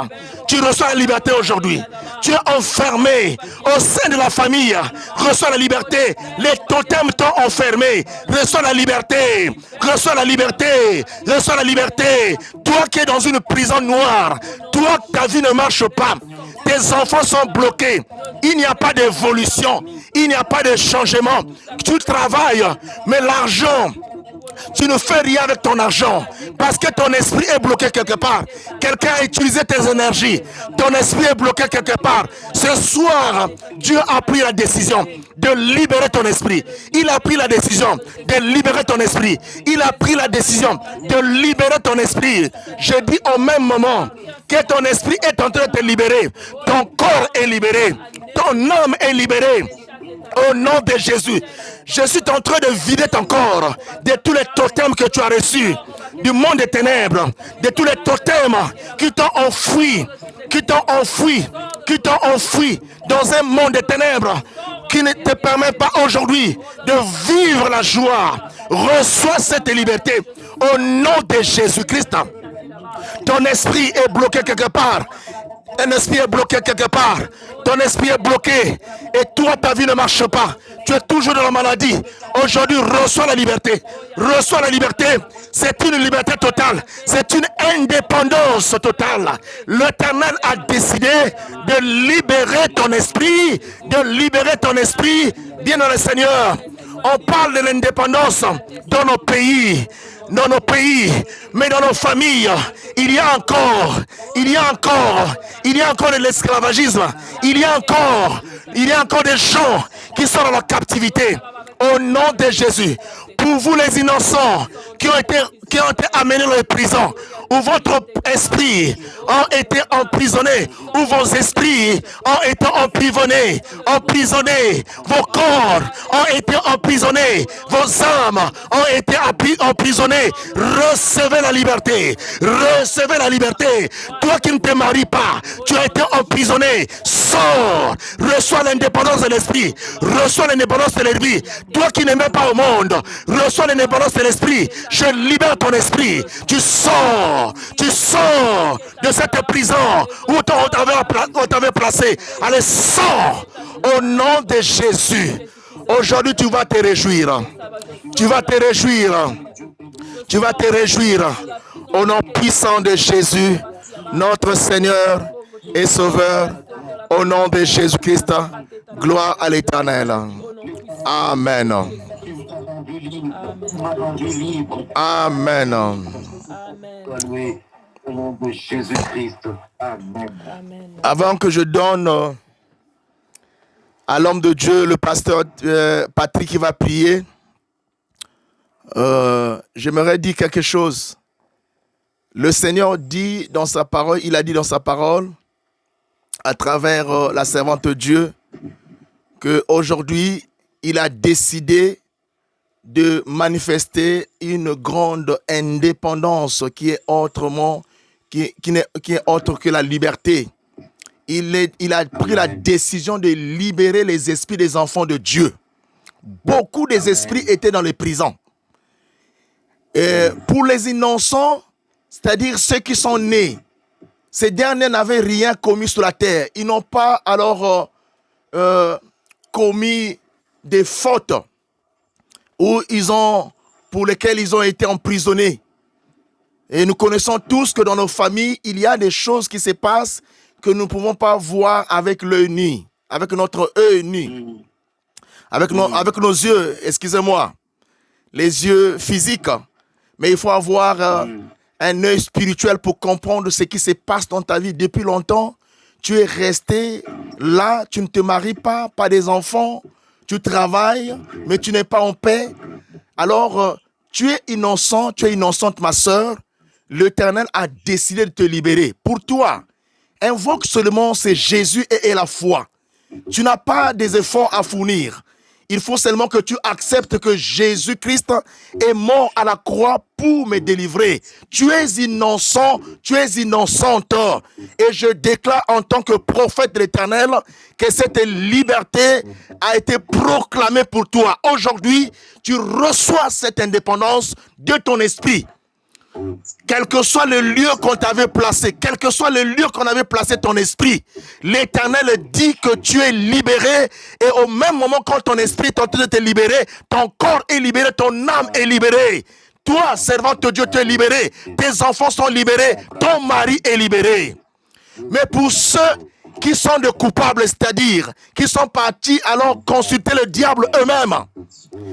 tu reçois la liberté aujourd'hui. Tu es enfermé au sein de la famille, reçois la liberté. Les totems t'ont enfermé, reçois la liberté, reçois la liberté, reçois la liberté. Toi qui es dans une prison noire, toi ta vie ne marche pas, tes enfants sont bloqués, il n'y a pas d'évolution, il n'y a pas de changement. Tu travailles, mais l'argent, tu ne fais rien avec ton argent parce que ton esprit est bloqué quelque part. Quelqu'un a utilisé tes énergies. Ton esprit est bloqué quelque part. Ce soir, Dieu a pris la décision de libérer ton esprit. Il a pris la décision de libérer ton esprit. Il a pris la décision de libérer ton esprit. Je dis au même moment que ton esprit est en train de te libérer. Ton corps est libéré. Ton âme est libérée. Au nom de Jésus, je suis en train de vider ton corps de tous les totems que tu as reçus du monde des ténèbres, de tous les totems qui t'ont enfoui, dans un monde des ténèbres qui ne te permet pas aujourd'hui de vivre la joie. Reçois cette liberté au nom de Jésus-Christ. Ton esprit est bloqué quelque part. Un esprit est bloqué quelque part. Ton esprit est bloqué. Et toi, ta vie ne marche pas. Tu es toujours dans la maladie. Aujourd'hui, reçois la liberté. Reçois la liberté. C'est une liberté totale. C'est une indépendance totale. L'Éternel a décidé de libérer ton esprit. De libérer ton esprit. Bien dans le Seigneur. On parle de l'indépendance dans nos pays. Mais dans nos familles, il y a encore de l'esclavagisme, il y a encore des gens qui sont dans la captivité. Au nom de Jésus, pour vous les innocents qui ont été amenés dans les prisons, où votre esprit a été emprisonné, où vos esprits ont été emprisonnés, vos corps ont été emprisonnés, vos âmes ont été emprisonnées. Recevez la liberté, recevez la liberté. Toi qui ne te maries pas, tu as été emprisonné. Sors, reçois l'indépendance de l'esprit, reçois l'indépendance de l'esprit. Toi qui n'aimes pas au monde, reçois l'indépendance de l'esprit. Je libère ton esprit. Tu sors de cette prison où on t'avait placé. Allez, sors au nom de Jésus. Aujourd'hui, tu vas te réjouir. Tu vas te réjouir. Tu vas te réjouir au nom puissant de Jésus, notre Seigneur et Sauveur. Au nom de Jésus-Christ, gloire à l'Éternel. Amen. Amen. Au nom de Jésus-Christ. Amen. Avant que je donne à l'homme de Dieu, le pasteur Patrick qui va prier, j'aimerais dire quelque chose. Le Seigneur dit dans sa parole, il a dit dans sa parole, à travers la servante de Dieu, qu'aujourd'hui, il a décidé de manifester une grande indépendance qui est autrement, qui est autre que la liberté. Il a pris la décision de libérer les esprits des enfants de Dieu. Beaucoup des esprits étaient dans les prisons. Et pour les innocents, c'est-à-dire ceux qui sont nés, ces derniers n'avaient rien commis sur la terre. Ils n'ont pas alors commis des fautes pour lesquelles ils ont été emprisonnés. Et nous connaissons tous que dans nos familles, il y a des choses qui se passent que nous ne pouvons pas voir avec l'œil nu, avec notre œil nu, avec nos yeux, excusez-moi, les yeux physiques. Mais il faut avoir un œil spirituel pour comprendre ce qui se passe dans ta vie depuis longtemps. Tu es resté là, tu ne te maries pas des enfants, tu travailles, mais tu n'es pas en paix. Alors, tu es innocent, tu es innocente, ma sœur. L'Éternel a décidé de te libérer. Pour toi, invoque seulement c'est Jésus et la foi. Tu n'as pas des efforts à fournir. Il faut seulement que tu acceptes que Jésus-Christ est mort à la croix pour me délivrer. Tu es innocent, tu es innocente. Et je déclare en tant que prophète de l'Éternel que cette liberté a été proclamée pour toi. Aujourd'hui, tu reçois cette indépendance de ton esprit. Quel que soit le lieu qu'on t'avait placé, quel que soit le lieu qu'on avait placé ton esprit, l'Éternel dit que tu es libéré et au même moment quand ton esprit est en train de te libérer, ton corps est libéré, ton âme est libérée. Toi, servante de Dieu, tu es libéré. Tes enfants sont libérés, ton mari est libéré. Mais pour ceux qui sont de coupables, c'est-à-dire qui sont partis alors consulter le diable eux-mêmes,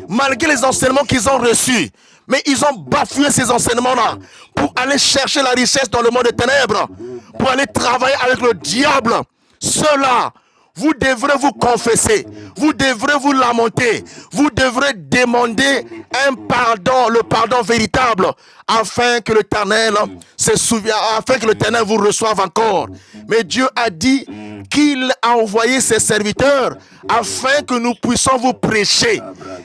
malgré les enseignements qu'ils ont reçus, mais ils ont bafoué ces enseignements-là pour aller chercher la richesse dans le monde des ténèbres, pour aller travailler avec le diable. Ceux-là, vous devrez vous confesser, vous devrez vous lamenter, vous devrez demander un pardon, le pardon véritable, afin que l'Éternel se souvienne, afin que l'Éternel vous reçoive encore. Mais Dieu a dit qu'il a envoyé ses serviteurs afin que nous puissions vous prêcher.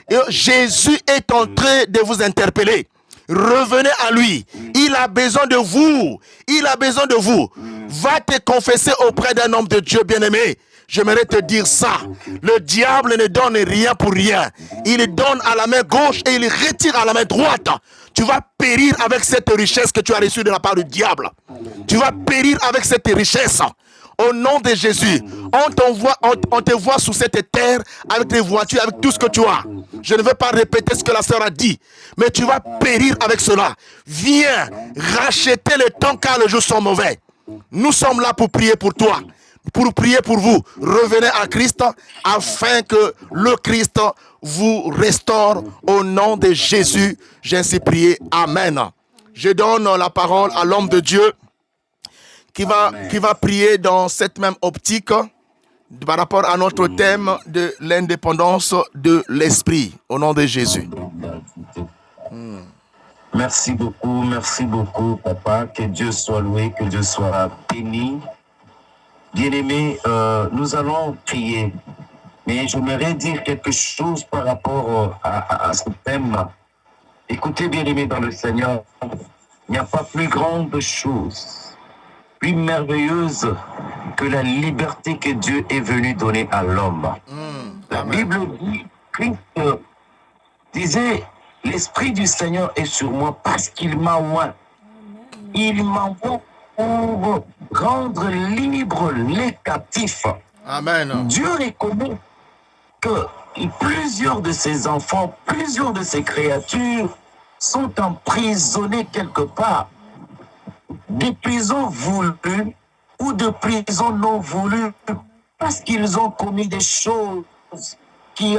Et Jésus est en train de vous interpeller. Revenez à lui. Il a besoin de vous. Il a besoin de vous. Va te confesser auprès d'un homme de Dieu bien-aimé. J'aimerais te dire ça. Le diable ne donne rien pour rien. Il donne à la main gauche et il retire à la main droite. Tu vas périr avec cette richesse que tu as reçue de la part du diable. Tu vas périr avec cette richesse. Au nom de Jésus, on te voit sous cette terre avec tes voitures, avec tout ce que tu as. Je ne vais pas répéter ce que la sœur a dit, mais tu vas périr avec cela. Viens racheter le temps car les jours sont mauvais. Nous sommes là pour prier pour toi, pour prier pour vous. Revenez à Christ afin que le Christ vous restaure. Au nom de Jésus, j'ai ainsi prié. Amen. Je donne la parole à l'homme de Dieu qui va prier dans cette même optique par rapport à notre thème de l'indépendance de l'esprit. Au nom de Jésus. Merci beaucoup, papa. Que Dieu soit loué, que Dieu soit béni. Bien-aimés, nous allons prier. Mais j'aimerais dire quelque chose par rapport à ce thème. Écoutez, bien-aimés dans le Seigneur, il n'y a pas plus grande chose, plus merveilleuse que la liberté que Dieu est venu donner à l'homme. La Bible dit, Christ disait, l'Esprit du Seigneur est sur moi parce qu'il m'a oint. Il m'envoie pour rendre libre les captifs. Amen. Dieu reconnaît que plusieurs de ses enfants, plusieurs de ses créatures sont emprisonnés quelque part. Des prisons voulues ou de prisons non voulues parce qu'ils ont commis des choses qui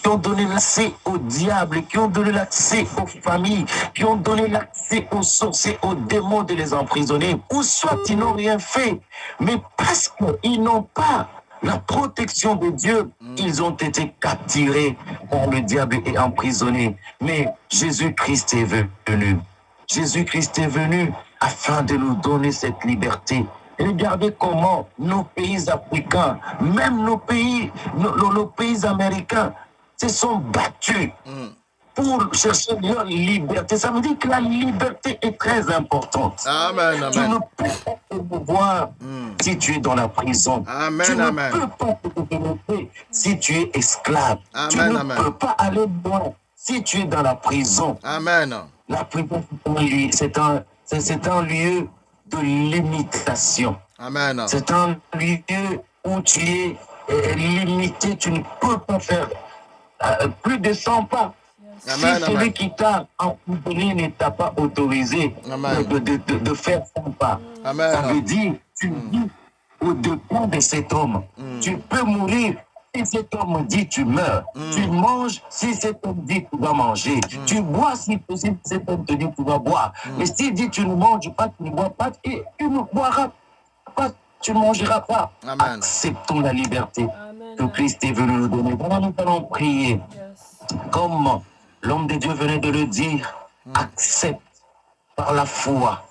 ont donné l'accès au diable, qui ont donné l'accès aux familles, qui ont donné l'accès aux sorciers, aux démons de les emprisonner. Ou soit ils n'ont rien fait, mais parce qu'ils n'ont pas la protection de Dieu, ils ont été capturés par le diable et emprisonnés. Mais Jésus-Christ est venu. Jésus-Christ est venu afin de nous donner cette liberté. Regardez comment nos pays africains, même nos pays américains, se sont battus pour chercher leur liberté. Ça veut dire que la liberté est très importante. Amen, amen. Tu ne peux pas te mouvoir si tu es dans la prison. Amen, tu ne amen. peux pas te développer si tu es esclave. Amen, tu ne amen. peux pas aller loin si tu es dans la prison. Amen. La prison, c'est un lieu de limitation. Amen. C'est un lieu où tu es limité. Tu ne peux pas faire plus de 100 pas. Amen, Si celui qui t'a emprisonné ne t'a pas autorisé de faire 100 pas, Amen. ça veut dire tu vis au-dépend de cet homme. Tu peux mourir. Si cet homme dit tu meurs, tu manges si cet homme dit tu vas manger, tu bois si cet homme te dit tu vas boire. Mais s'il dit tu ne manges pas, tu ne bois pas, et tu ne boiras pas, tu ne mangeras pas. Amen. Acceptons la liberté Amen. que Christ est venu nous donner. Voilà, nous allons prier. Comme l'homme de Dieu venait de le dire, accepte par la foi,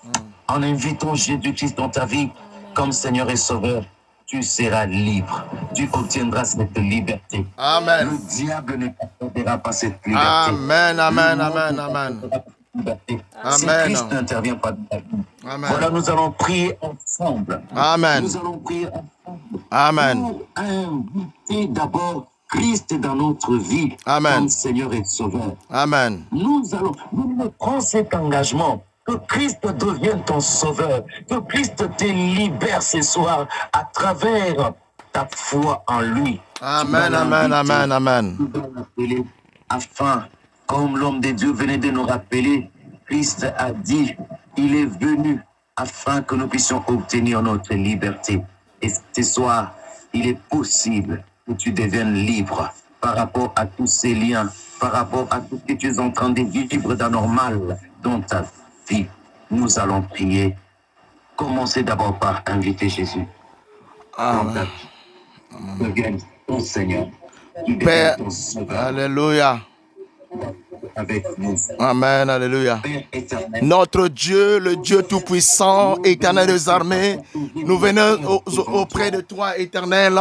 en invitant Jésus-Christ dans ta vie comme Seigneur et Sauveur. Tu seras libre. Tu obtiendras cette liberté. Amen. Le diable ne t'accordera pas cette liberté. Amen, amen, amen, amen. Si Amen. Christ n'intervient pas dans ta vie. Amen. Voilà, nous allons prier ensemble. Amen. Nous allons prier ensemble. Amen. Pour inviter d'abord Christ dans notre vie Amen. comme Seigneur et Sauveur. Amen. Nous prendre cet engagement que Christ devienne ton Sauveur, que Christ te libère ce soir à travers ta foi en lui. Amen, amen, amen, amen. Afin, comme l'homme de Dieu venait de nous rappeler, Christ a dit, il est venu afin que nous puissions obtenir notre liberté. Et ce soir, il est possible que tu deviennes libre par rapport à tous ces liens, par rapport à tout ce que tu es en train de vivre d'anormal dans ta vie. Nous allons prier. Commencez d'abord par inviter Jésus. Amen. Devienne ton Seigneur. Père, alléluia. Avec nous. Amen, alléluia. Père éternel, Notre Dieu, le Dieu Tout-Puissant, éternel des armées, nous venons auprès de toi, éternel,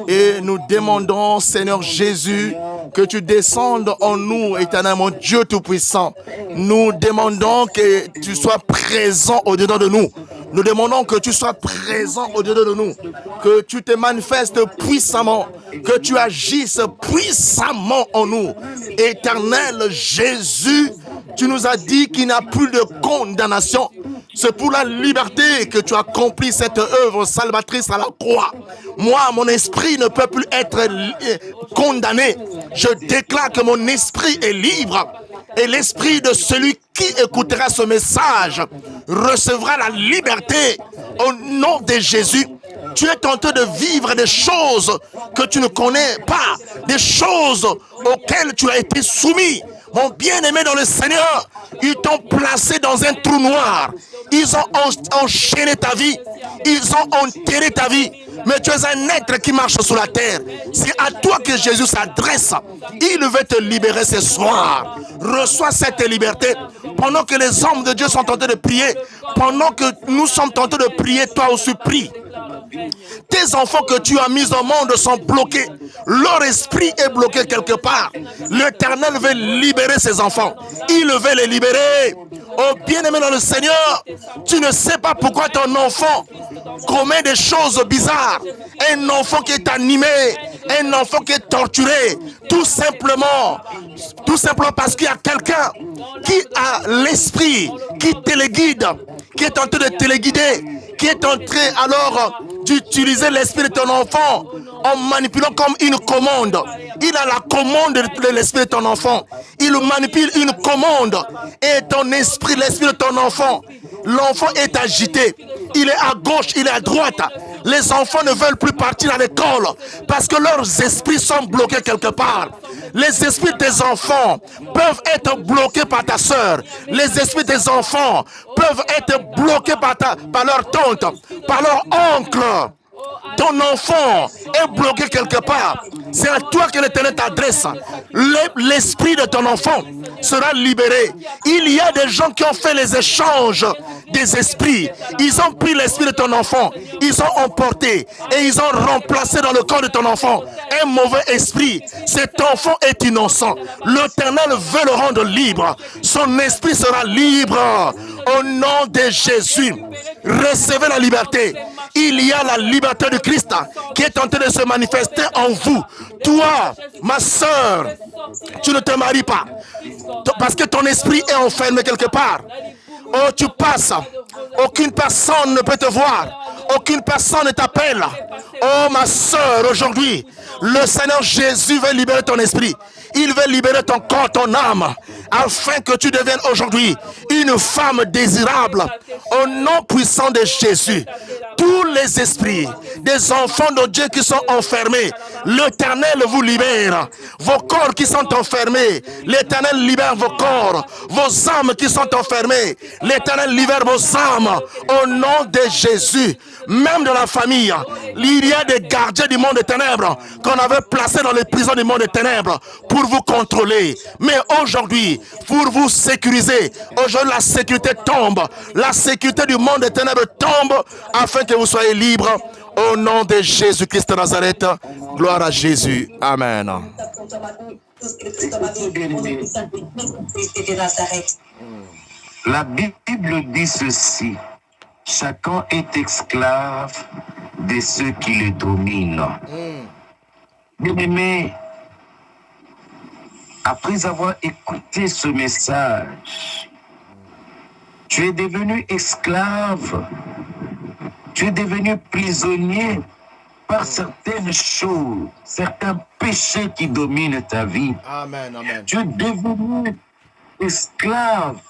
et nous demandons, Seigneur Jésus, que tu descendes en nous, éternel, mon Dieu Tout-Puissant. Nous demandons que tu sois présent au-dedans de nous. Nous demandons que tu sois présent au-dedans de nous, que tu te manifestes puissamment, que tu agisses puissamment en nous. Éternel Jésus, tu nous as dit qu'il n'y a plus de condamnation. C'est pour la liberté que tu as accompli cette œuvre salvatrice à la croix. Moi, mon esprit ne peut plus être condamné. Je déclare que mon esprit est libre. Et l'esprit de celui qui écoutera ce message recevra la liberté au nom de Jésus. Tu es tenté de vivre des choses que tu ne connais pas, des choses auxquelles tu as été soumis. Mon bien-aimé dans le Seigneur, ils t'ont placé dans un trou noir. Ils ont enchaîné ta vie. Ils ont enterré ta vie. Mais tu es un être qui marche sur la terre. C'est à toi que Jésus s'adresse. Il veut te libérer ce soir. Reçois cette liberté. Pendant que les hommes de Dieu sont tentés de prier, pendant que nous sommes tentés de prier, toi aussi prie. Tes enfants que tu as mis au monde sont bloqués. Leur esprit est bloqué quelque part. L'Éternel veut libérer ses enfants. Il veut les libérer. Oh bien-aimé dans le Seigneur, tu ne sais pas pourquoi ton enfant commet des choses bizarres. Un enfant qui est animé, un enfant qui est torturé, tout simplement parce qu'il y a quelqu'un qui a l'esprit, qui téléguide, qui est en train de téléguider, qui est en train alors d'utiliser l'esprit de ton enfant en manipulant comme une commande. Il a la commande de l'esprit de ton enfant. Il manipule une commande et ton esprit, l'esprit de ton enfant. L'enfant est agité. Il est à gauche, il est à droite. Les enfants ne veulent plus partir à l'école parce que leurs esprits sont bloqués quelque part. Les esprits des enfants peuvent être bloqués par ta soeur. Les esprits des enfants peuvent être bloqués par leur tante, par leur oncle. Ton enfant est bloqué quelque part. C'est à toi que l'Éternel t'adresse. L'esprit de ton enfant sera libéré. Il y a des gens qui ont fait les échanges des esprits. Ils ont pris l'esprit de ton enfant. Ils ont emporté et ils ont remplacé dans le corps de ton enfant un mauvais esprit. Cet enfant est innocent. L'Éternel veut le rendre libre. Son esprit sera libre. Au nom de Jésus, recevez la liberté. Il y a la liberté de Christ qui est en train de se manifester en vous. Toi, ma soeur, tu ne te maries pas parce que ton esprit est enfermé quelque part. Oh, tu passes. Aucune personne ne peut te voir. Aucune personne ne t'appelle. Oh, ma soeur, aujourd'hui, le Seigneur Jésus veut libérer ton esprit. Il veut libérer ton corps, ton âme, afin que tu deviennes aujourd'hui une femme désirable. Au nom puissant de Jésus, tous les esprits des enfants de Dieu qui sont enfermés, l'Éternel vous libère. Vos corps qui sont enfermés, l'Éternel libère vos corps. Vos âmes qui sont enfermées, l'Éternel libère vos âmes. Au nom de Jésus, même dans la famille, il y a des gardiens du monde des ténèbres qu'on avait placés dans les prisons du monde des ténèbres pour vous contrôler. Mais aujourd'hui, pour vous sécuriser, aujourd'hui la sécurité tombe. La sécurité du monde des ténèbres tombe afin que vous soyez libres. Au nom de Jésus-Christ de Nazareth, gloire à Jésus. Amen. La Bible dit ceci: chacun est esclave de ceux qui le dominent. Bien-aimé, après avoir écouté ce message, tu es devenu esclave, tu es devenu prisonnier par certaines choses, certains péchés qui dominent ta vie. Amen, amen. Tu es devenu esclave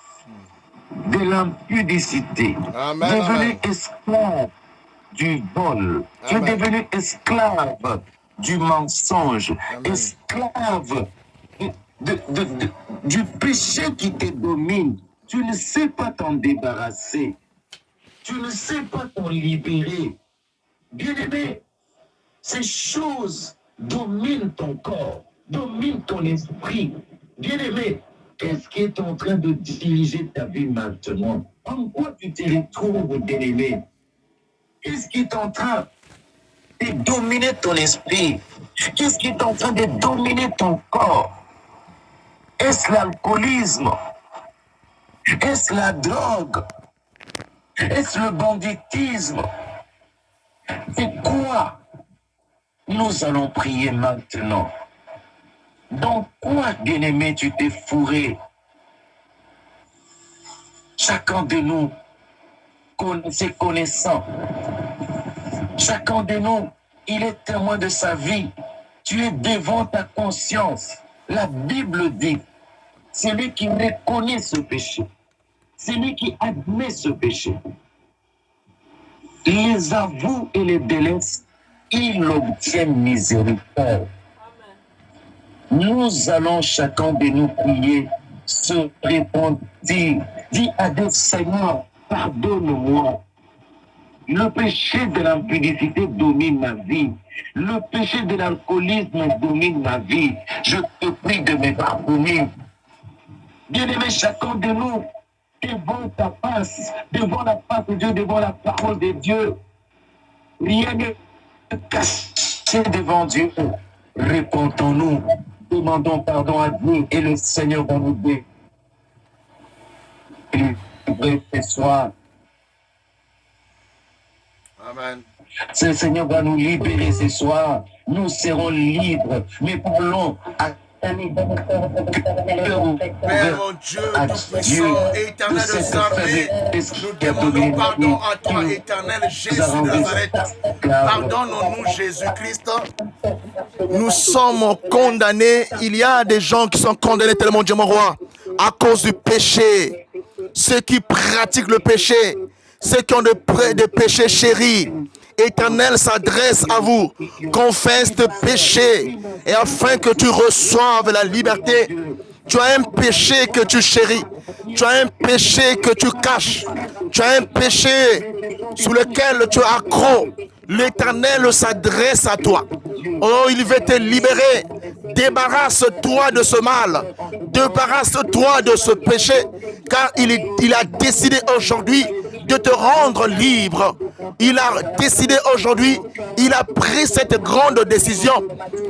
de l'impudicité, Amen, devenu amen. esclave du vol, tu es Amen. devenu esclave du mensonge, Amen. esclave du péché qui te domine. Tu ne sais pas t'en débarrasser. Tu ne sais pas t'en libérer. Bien-aimé, ces choses dominent ton corps, dominent ton esprit. Bien-aimé, qu'est-ce qui est en train de diriger ta vie maintenant? En quoi tu te retrouves, bien-aimé? Qu'est-ce qui est en train de dominer ton esprit? Qu'est-ce qui est en train de dominer ton corps? Est-ce l'alcoolisme? Est-ce la drogue? Est-ce le banditisme? C'est quoi? Nous allons prier maintenant. Dans quoi, bien-aimé, tu t'es fourré? Chacun de nous c'est connaissant. Chacun de nous, il est témoin de sa vie. Tu es devant ta conscience. La Bible dit, celui qui reconnaît ce péché, celui qui admet ce péché, les avoue et les délaisse, il obtient miséricorde. Nous allons chacun de nous prier, se repentir, dire à Dieu, Seigneur, pardonne-moi. Le péché de l'impudicité domine ma vie. Le péché de l'alcoolisme domine ma vie. Je te prie de me pardonner. Bien-aimé, chacun de nous, devant ta face, devant la face de Dieu, devant la parole de Dieu, rien n'est caché devant Dieu. Répondons-nous, demandons pardon à Dieu et le Seigneur va nous délivrer ce soir. Amen. Le Seigneur va nous libérer ce soir. Nous serons libres. Mais parlons à Père mon Dieu, tout-puissant, éternel des armées, nous demandons pardon à toi, éternel Jésus de Nazareth. Pardonne-nous, Jésus-Christ. Nous sommes condamnés. Il y a des gens qui sont condamnés, tellement Dieu mon roi, à cause du péché. Ceux qui pratiquent le péché, ceux qui ont des péchés chéris. Éternel s'adresse à vous, confesse tes péchés et afin que tu reçoives la liberté. Tu as un péché que tu chéris, tu as un péché que tu caches, tu as un péché sous lequel tu es accro. L'Éternel s'adresse à toi. Oh, il veut te libérer. Débarrasse-toi de ce mal. Débarrasse-toi de ce péché. Car il a décidé aujourd'hui de te rendre libre. Il a décidé aujourd'hui, il a pris cette grande décision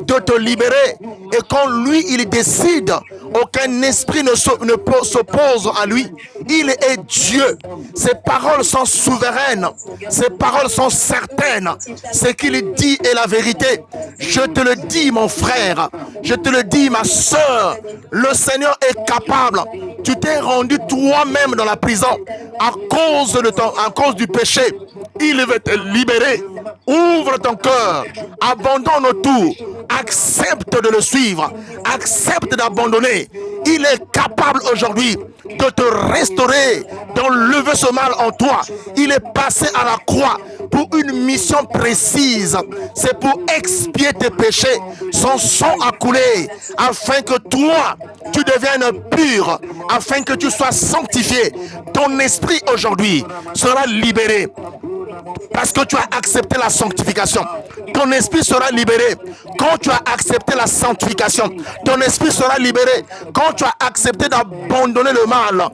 de te libérer. Et quand lui, il décide, aucun esprit ne s'oppose à lui. Il est Dieu. Ses paroles sont souveraines. Ses paroles sont certaines. Ce qu'il dit est la vérité. Je te le dis, mon frère. Je te le dis, ma soeur. Le Seigneur est capable. Tu t'es rendu toi-même dans la prison à cause du péché. Il veut te libérer. Ouvre ton cœur. Abandonne tout. Accepte de le suivre. Accepte d'abandonner. Il est capable aujourd'hui de te restaurer, d'enlever ce mal en toi. Il est passé à la croix pour une mission précise. C'est pour expier tes péchés. Son sang a coulé afin que toi, tu deviennes pur, afin que tu sois sanctifié. Ton esprit aujourd'hui sera libéré. Parce que tu as accepté la sanctification. Ton esprit sera libéré quand tu as accepté la sanctification. Ton esprit sera libéré quand tu as accepté d'abandonner le mal.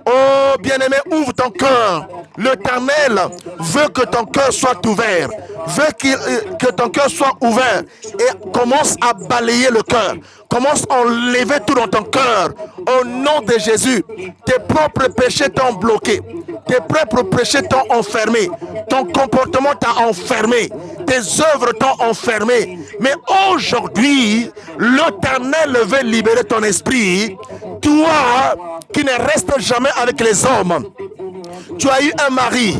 Oh bien-aimé, ouvre ton cœur. L'Éternel veut que ton cœur soit ouvert. Veut que ton cœur soit ouvert. Et commence à balayer le cœur. Commence à enlever tout dans ton cœur. Au nom de Jésus, tes propres péchés t'ont bloqué. Tes propres péchés t'ont enfermé. Ton comportement t'a enfermé. Tes œuvres t'ont enfermé. Mais aujourd'hui, l'Éternel veut libérer ton esprit. Toi qui ne restes jamais avec les hommes. Tu as eu un mari.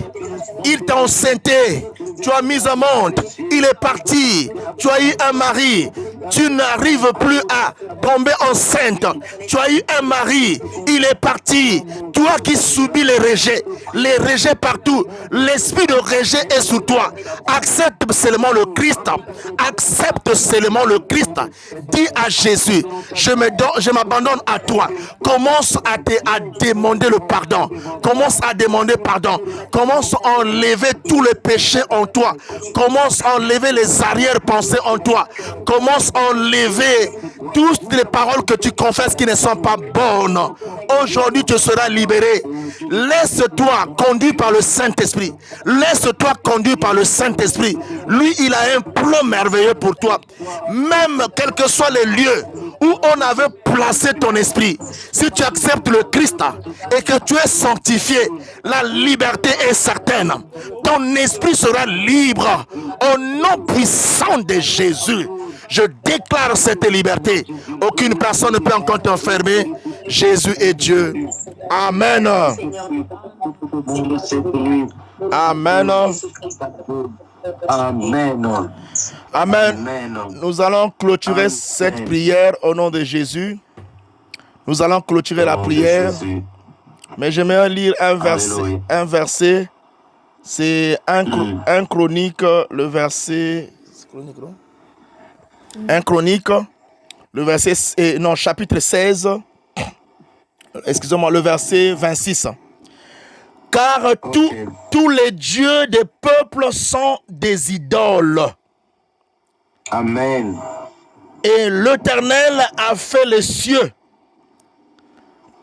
Il t'a enceinté. Tu as mis au monde. Il est parti. Tu as eu un mari. Tu n'arrives plus à tomber enceinte. Tu as eu un mari. Il est parti. Toi qui subis les rejets partout. L'esprit de rejet est sur toi. Accepte seulement le Christ. Accepte seulement le Christ. Dis à Jésus, je m'abandonne à toi. Commence à demander le pardon. Commence à demander pardon. Commence à enlever tous les péchés en toi. Commence à enlever les arrière-pensées en toi. Commence à enlever toutes les paroles que tu confesses qui ne sont pas bonnes. Aujourd'hui, tu seras libéré. Laisse-toi conduire par le Saint-Esprit. Laisse-toi conduire par le Saint-Esprit. Lui, il a un plan merveilleux pour toi. Même quels que soient les lieux où on avait placé ton esprit, si tu acceptes le Christ et que tu es sanctifié, la liberté est certaine. Ton esprit sera libre au nom puissant de Jésus. Je déclare cette liberté. Aucune personne ne peut encore t'enfermer. Jésus est Dieu. Amen. Amen. Amen. Amen. Nous allons clôturer cette prière au nom de Jésus. Nous allons clôturer la prière. Mais j'aimerais lire un verset. C'est un Chronique, le verset... Un Chronique, le verset... Non, chapitre 16. Excusez-moi, le verset 26. Car tous les dieux des peuples sont des idoles. Amen. Et l'Éternel a fait les cieux.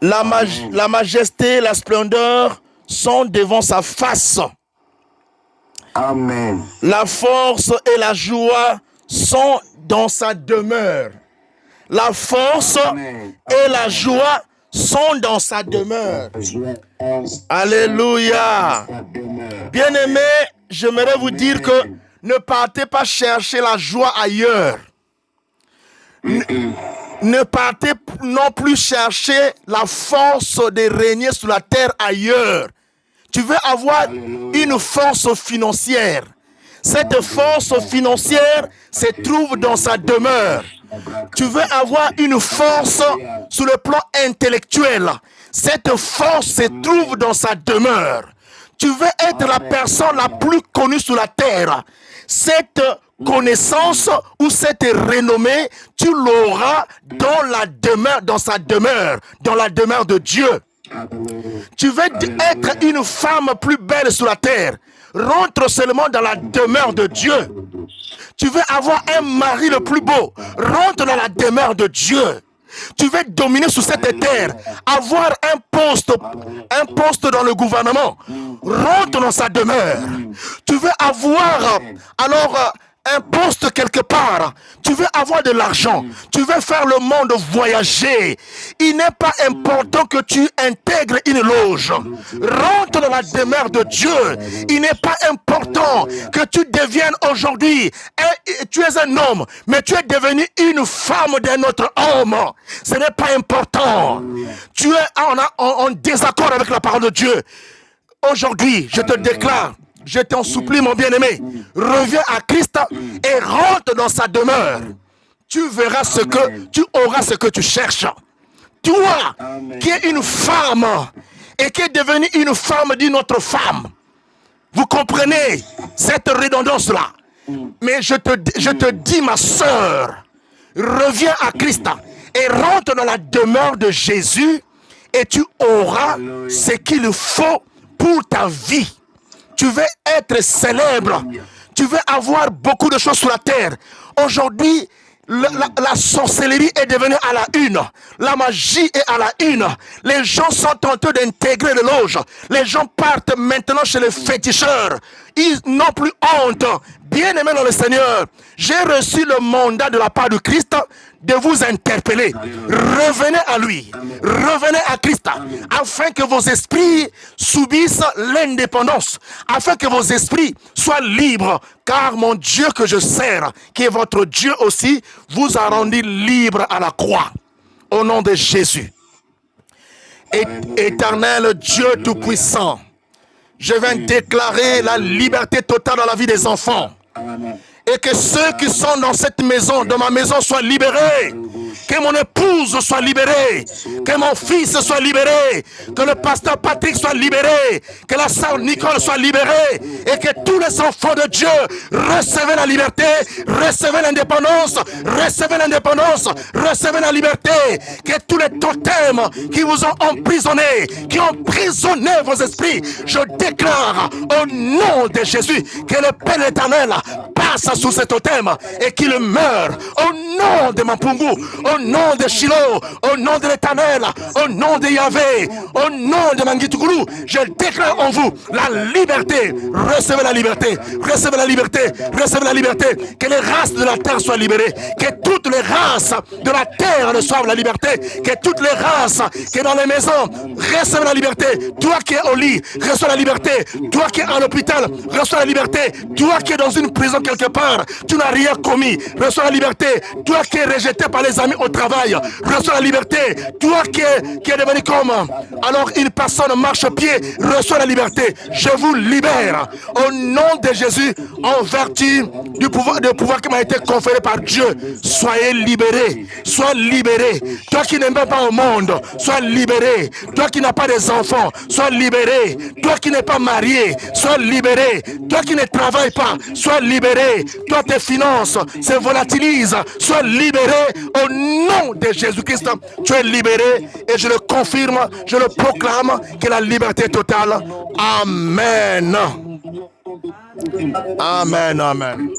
La majesté, la splendeur sont devant sa face. Amen. La force et la joie sont dans sa demeure. La force et la joie sont dans sa demeure. Alléluia. Bien-aimés, j'aimerais vous dire que ne partez pas chercher la joie ailleurs. Ne partez non plus chercher la force de régner sur la terre ailleurs. Tu veux avoir une force financière. Cette force financière se trouve dans sa demeure. Tu veux avoir une force sur le plan intellectuel. Cette force se trouve dans sa demeure. Tu veux être la personne la plus connue sur la terre. Cette connaissance ou cette renommée, tu l'auras dans la demeure, dans sa demeure, dans la demeure de Dieu. Tu veux être une femme plus belle sur la terre. Rentre seulement dans la demeure de Dieu. Tu veux avoir un mari le plus beau. Rentre dans la demeure de Dieu. Tu veux dominer sur cette terre, avoir un poste dans le gouvernement. Rentre dans sa demeure. Tu veux avoir un poste quelque part. Tu veux avoir de l'argent. Tu veux faire le monde voyager. Il n'est pas important que tu intègres une loge. Rentre dans la demeure de Dieu. Il n'est pas important que tu deviennes aujourd'hui. Tu es un homme, mais tu es devenu une femme d'un autre homme. Ce n'est pas important. Tu es en désaccord avec la parole de Dieu. Aujourd'hui, je te déclare, je t'en supplie, mon bien-aimé, reviens à Christ et rentre dans sa demeure. Tu verras tu auras ce que tu cherches. Toi, qui es une femme et qui est devenue une femme d'une autre femme. Vous comprenez cette redondance-là? Mais je te dis, ma sœur, reviens à Christ et rentre dans la demeure de Jésus et tu auras ce qu'il faut pour ta vie. Tu veux être célèbre. Tu veux avoir beaucoup de choses sur la terre. Aujourd'hui, la sorcellerie est devenue à la une. La magie est à la une. Les gens sont en train d'intégrer les loges. Les gens partent maintenant chez les féticheurs. Ils n'ont plus honte Bien-aimés dans le Seigneur, j'ai reçu le mandat de la part du Christ de vous interpeller. Revenez à lui, revenez à Christ, afin que vos esprits subissent l'indépendance, afin que vos esprits soient libres, car mon Dieu que je sers, qui est votre Dieu aussi, vous a rendu libre à la croix. Au nom de Jésus. Éternel Dieu Tout-Puissant, je viens déclarer la liberté totale dans la vie des enfants. Et que ceux qui sont dans cette maison, dans ma maison, soient libérés. Que mon épouse soit libérée. Que mon fils soit libéré. Que le pasteur Patrick soit libéré. Que la sœur Nicole soit libérée. Et que tous les enfants de Dieu recevez la liberté, recevez l'indépendance, recevez l'indépendance, recevez la liberté. Que tous les totems qui vous ont emprisonnés, qui ont emprisonné vos esprits, je déclare au nom de Jésus que le Père éternel passe sous cet totem et qu'il meure au nom de Mampungu, au nom de Shiloh, au nom de l'Éternel, au nom de Yahvé, au nom de Mangitoukoulou. Je déclare en vous la liberté. Recevez la liberté, recevez la liberté, recevez la liberté. Que les races de la terre soient libérées, que toutes les races de la terre reçoivent la liberté, que toutes les races qui sont dans les maisons recevez la liberté. Toi qui es au lit, reçois la liberté. Toi qui es à l'hôpital, reçois la liberté. Toi qui es dans une prison quelque part, tu n'as rien commis, reçois la liberté. Toi qui es rejeté par les amis au travail, reçois la liberté. Toi qui est devenu comme alors une personne marche-pied, reçois la liberté. Je vous libère au nom de Jésus, en vertu du pouvoir qui m'a été conféré par Dieu. Soyez libérés, sois libéré. Toi qui n'aimes pas au monde, sois libéré. Toi qui n'as pas des enfants, sois libéré. Toi qui n'es pas marié, sois libéré. Toi qui ne travailles pas, sois libéré. Toi tes finances se volatilisent, sois libéré au nom de Jésus-Christ. Tu es libéré et je le confirme, je le proclame que la liberté totale. Amen. Amen, amen.